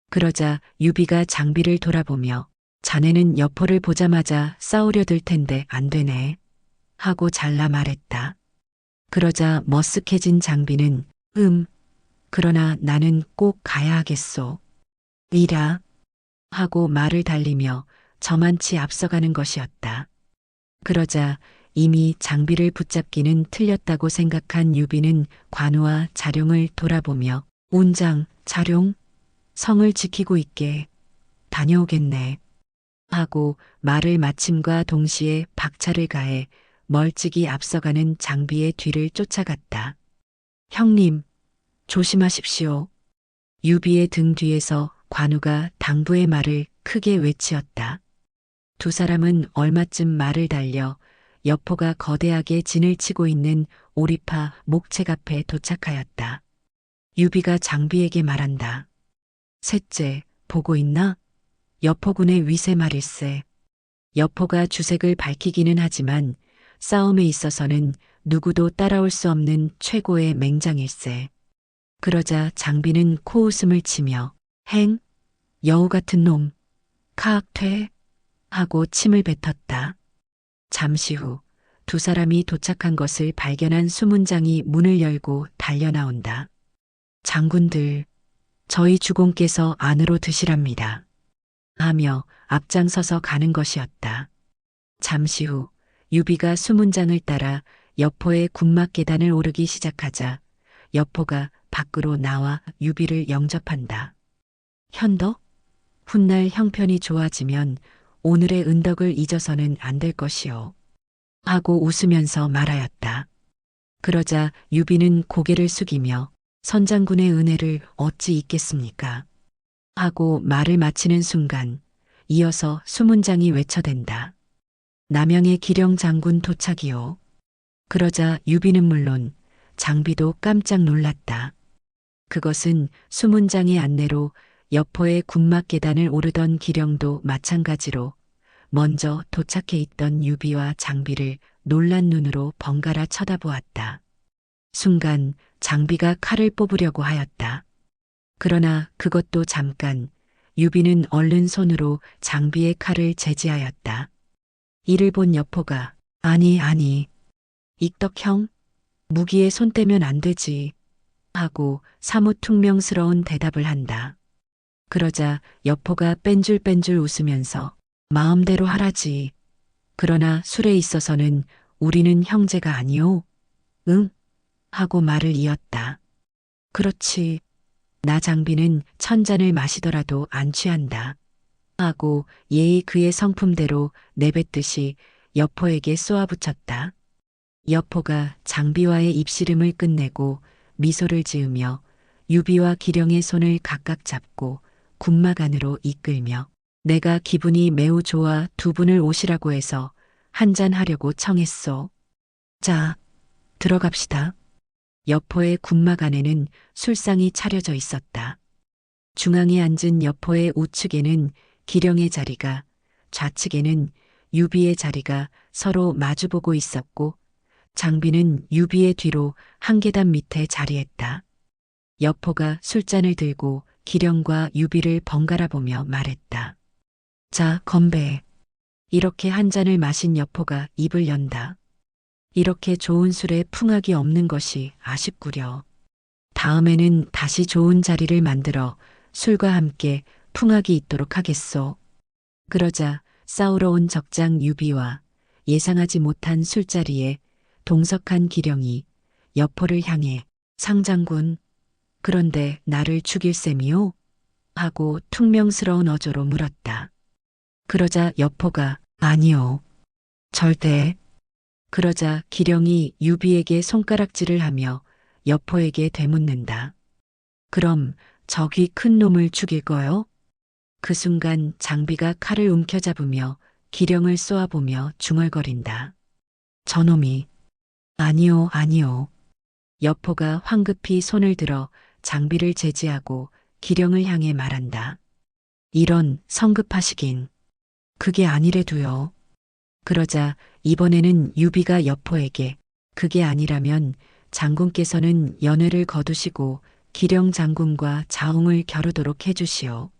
그러자 유비가 장비를 돌아보며 자네는 여포를 보자마자 싸우려 들 텐데 안 되네. 하고 잘라 말했다. 그러자 머쓱해진 장비는 그러나 나는 꼭 가야 하겠소. 이라. 하고 말을 달리며 저만치 앞서가는 것이었다. 그러자 이미 장비를 붙잡기는 틀렸다고 생각한 유비는 관우와 자룡을 돌아보며 온장, 자룡, 성을 지키고 있게 다녀오겠네. 하고 말을 마침과 동시에 박차를 가해 멀찍이 앞서가는 장비의 뒤를 쫓아갔다. 형님, 조심하십시오. 유비의 등 뒤에서 관우가 당부의 말을 크게 외치었다. 두 사람은 얼마쯤 말을 달려 여포가 거대하게 진을 치고 있는 오리파 목책 앞에 도착하였다. 유비가 장비에게 말한다. 셋째, 보고 있나? 여포군의 위세 말일세. 여포가 주색을 밝히기는 하지만 싸움에 있어서는 누구도 따라올 수 없는 최고의 맹장일세. 그러자 장비는 코웃음을 치며 여우 같은 놈, 카악퇴 하고 침을 뱉었다. 잠시 후 두 사람이 도착한 것을 발견한 수문장이 문을 열고 달려나온다. 장군들, 저희 주공께서 안으로 드시랍니다. 하며 앞장서서 가는 것이었다. 잠시 후 유비가 수문장을 따라 여포의 군막 계단을 오르기 시작하자 여포가 밖으로 나와 유비를 영접한다. 현덕? 훗날 형편이 좋아지면 오늘의 은덕을 잊어서는 안 될 것이오. 하고 웃으면서 말하였다. 그러자 유비는 고개를 숙이며 선장군의 은혜를 어찌 잊겠습니까? 하고 말을 마치는 순간 이어서 수문장이 외쳐댄다. 남양의 기령 장군 도착이오. 그러자 유비는 물론 장비도 깜짝 놀랐다. 그것은 수문장의 안내로 여포의 군막 계단을 오르던 기령도 마찬가지로 먼저 도착해 있던 유비와 장비를 놀란 눈으로 번갈아 쳐다보았다. 순간 장비가 칼을 뽑으려고 하였다. 그러나 그것도 잠깐 유비는 얼른 손으로 장비의 칼을 제지하였다. 이를 본 여포가 아니 익덕형 무기에 손 떼면 안 되지 하고 사뭇 퉁명스러운 대답을 한다. 그러자 여포가 뺀줄뺀줄 웃으면서 마음대로 하라지. 그러나 술에 있어서는 우리는 형제가 아니오. 응? 하고 말을 이었다. 그렇지. 나 장비는 1000잔을 마시더라도 안 취한다. 하고 예의 그의 성품대로 내뱉듯이 여포에게 쏘아붙였다. 여포가 장비와의 입씨름을 끝내고 미소를 지으며 유비와 기령의 손을 각각 잡고 군막 안으로 이끌며 내가 기분이 매우 좋아 두 분을 오시라고 해서 한잔 하려고 청했소. 자, 들어갑시다. 여포의 군막 안에는 술상이 차려져 있었다. 중앙에 앉은 여포의 우측에는 기령의 자리가, 좌측에는 유비의 자리가 서로 마주보고 있었고 장비는 유비의 뒤로 한 계단 밑에 자리했다. 여포가 술잔을 들고 기령과 유비를 번갈아 보며 말했다. 자, 건배. 이렇게 한 잔을 마신 여포가 입을 연다. 이렇게 좋은 술에 풍악이 없는 것이 아쉽구려. 다음에는 다시 좋은 자리를 만들어 술과 함께 풍악이 있도록 하겠소. 그러자 싸우러 온 적장 유비와 예상하지 못한 술자리에 동석한 기령이 여포를 향해 상장군, 그런데 나를 죽일 셈이오? 하고 퉁명스러운 어조로 물었다. 그러자 여포가 아니요. 절대. 그러자 기령이 유비에게 손가락질을 하며 여포에게 되묻는다. 그럼 저기 큰 놈을 죽일 거요? 그 순간 장비가 칼을 움켜잡으며 기령을 쏘아보며 중얼거린다. 저놈이. 아니요, 아니요. 여포가 황급히 손을 들어 장비를 제지하고 기령을 향해 말한다. 이런 성급하시긴. 그게 아니래도요. 그러자 이번에는 유비가 여포에게 그게 아니라면 장군께서는 연회를 거두시고 기령 장군과 자웅을 겨루도록 해주시오.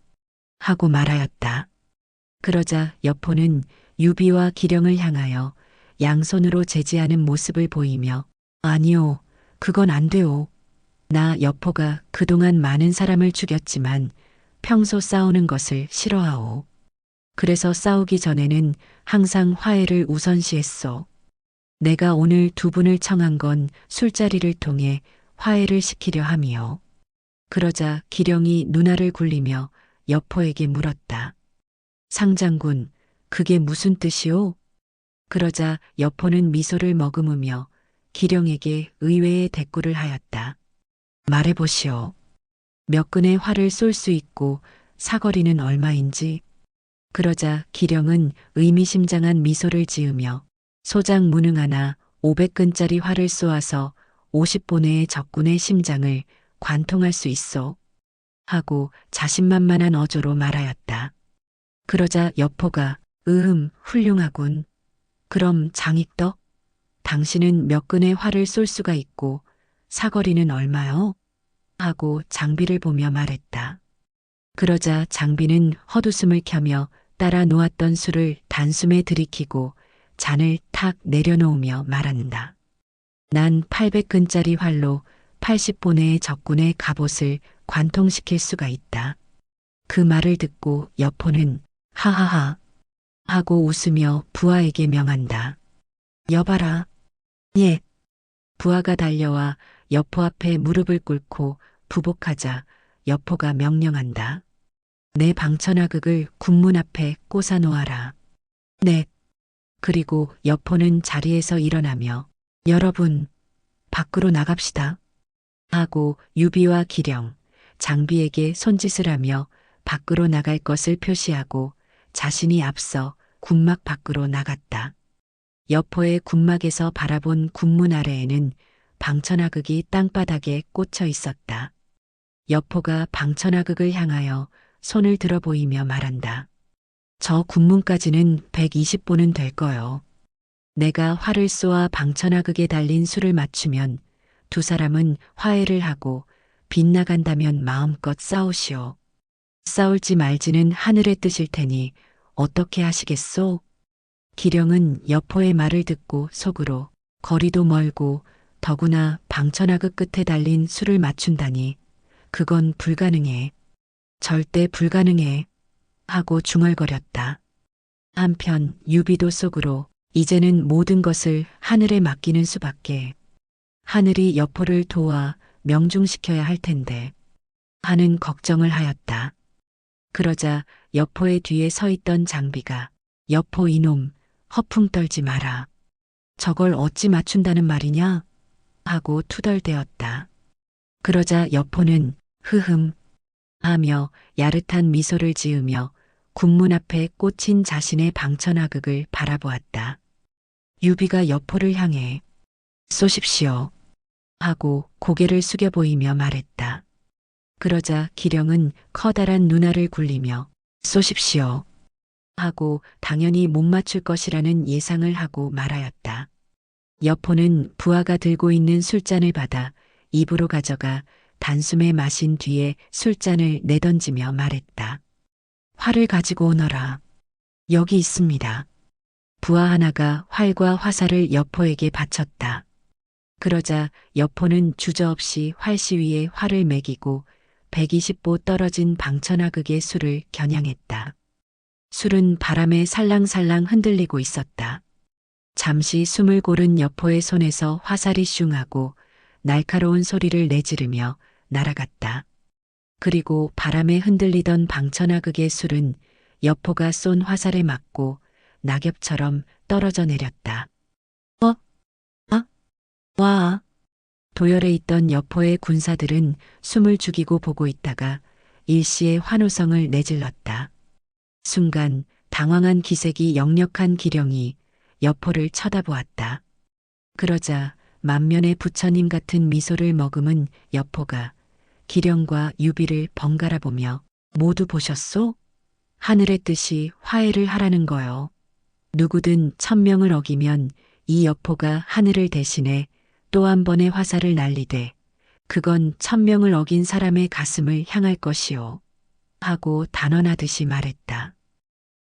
하고 말하였다. 그러자 여포는 유비와 기령을 향하여 양손으로 제지하는 모습을 보이며 아니요, 그건 안 돼요. 나 여포가 그동안 많은 사람을 죽였지만 평소 싸우는 것을 싫어하오. 그래서 싸우기 전에는 항상 화해를 우선시했소. 내가 오늘 두 분을 청한 건 술자리를 통해 화해를 시키려 함이요. 그러자 기령이 눈알을 굴리며 여포에게 물었다. 상장군, 그게 무슨 뜻이오? 그러자 여포는 미소를 머금으며 기령에게 의외의 대꾸를 하였다. 말해보시오. 몇 근의 활을 쏠 수 있고 사거리는 얼마인지. 그러자 기령은 의미심장한 미소를 지으며 소장 무능하나 500근짜리 활을 쏘아서 50본의 적군의 심장을 관통할 수 있어. 하고 자신만만한 어조로 말하였다. 그러자 여포가 훌륭하군. 그럼 장익덕? 당신은 몇 근의 활을 쏠 수가 있고 사거리는 얼마요? 하고 장비를 보며 말했다. 그러자 장비는 헛웃음을 켜며 따라 놓았던 술을 단숨에 들이키고 잔을 탁 내려놓으며 말한다. 난 800근짜리 활로 80본의 적군의 갑옷을 관통시킬 수가 있다. 그 말을 듣고 여포는 하하하 하고 웃으며 부하에게 명한다. 여봐라. 예. 부하가 달려와 여포 앞에 무릎을 꿇고 부복하자 여포가 명령한다. 내 방천하극을 군문 앞에 꽂아 놓아라. 네. 그리고 여포는 자리에서 일어나며 여러분, 밖으로 나갑시다. 하고 유비와 기령, 장비에게 손짓을 하며 밖으로 나갈 것을 표시하고 자신이 앞서 군막 밖으로 나갔다. 여포의 군막에서 바라본 군문 아래에는 방천하극이 땅바닥에 꽂혀 있었다. 여포가 방천하극을 향하여 손을 들어 보이며 말한다. 저 군문까지는 120본은 될 거요. 내가 활을 쏘아 방천하극에 달린 수를 맞추면 두 사람은 화해를 하고 빗나간다면 마음껏 싸우시오. 싸울지 말지는 하늘의 뜻일 테니 어떻게 하시겠소? 기령은 여포의 말을 듣고 속으로 거리도 멀고 더구나 방천하극 끝에 달린 수를 맞춘다니 그건 불가능해. 절대 불가능해. 하고 중얼거렸다. 한편 유비도 속으로 이제는 모든 것을 하늘에 맡기는 수밖에. 하늘이 여포를 도와 명중시켜야 할 텐데 하는 걱정을 하였다. 그러자 여포의 뒤에 서 있던 장비가 여포 이놈 허풍 떨지 마라. 저걸 어찌 맞춘다는 말이냐? 하고 투덜대었다. 그러자 여포는 흐흠 하며 야릇한 미소를 지으며 군문 앞에 꽂힌 자신의 방천하극을 바라보았다. 유비가 여포를 향해 쏘십시오. 하고 고개를 숙여 보이며 말했다. 그러자 기령은 커다란 눈알을 굴리며 쏘십시오. 하고 당연히 못 맞출 것이라는 예상을 하고 말하였다. 여포는 부하가 들고 있는 술잔을 받아 입으로 가져가 단숨에 마신 뒤에 술잔을 내던지며 말했다. 활을 가지고 오너라. 여기 있습니다. 부하 하나가 활과 화살을 여포에게 바쳤다. 그러자 여포는 주저없이 활시 위에 활을 매기고 120보 떨어진 방천하극의 술을 겨냥했다. 술은 바람에 살랑살랑 흔들리고 있었다. 잠시 숨을 고른 여포의 손에서 화살이 슝하고 날카로운 소리를 내지르며 날아갔다. 그리고 바람에 흔들리던 방천하극의 술은 여포가 쏜 화살에 맞고 낙엽처럼 떨어져 내렸다. 와! 도열에 있던 여포의 군사들은 숨을 죽이고 보고 있다가 일시에 환호성을 내질렀다. 순간 당황한 기색이 역력한 기령이 여포를 쳐다보았다. 그러자 만면의 부처님 같은 미소를 머금은 여포가 기령과 유비를 번갈아 보며 모두 보셨소? 하늘의 뜻이 화해를 하라는 거요. 누구든 천명을 어기면 이 여포가 하늘을 대신해 또 한 번의 화살을 날리되 그건 천명을 어긴 사람의 가슴을 향할 것이요. 하고 단언하듯이 말했다.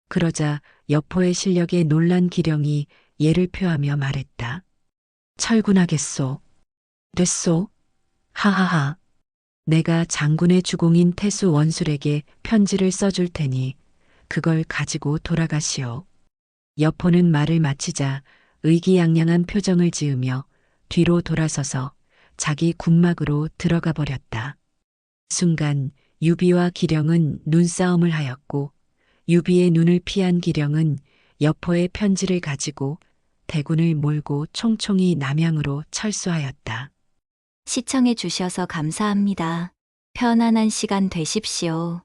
그러자 여포의 실력에 놀란 기령이 예를 표하며 말했다. 철군하겠소. 됐소. 하하하. 내가 장군의 주공인 태수 원술에게 편지를 써줄 테니 그걸 가지고 돌아가시오. 여포는 말을 마치자 의기양양한 표정을 지으며 뒤로 돌아서서 자기 군막으로 들어가 버렸다. 순간 유비와 기령은 눈싸움을 하였고 유비의 눈을 피한 기령은 여포의 편지를 가지고 대군을 몰고 총총히 남양으로 철수하였다. 시청해 주셔서 감사합니다. 편안한 시간 되십시오.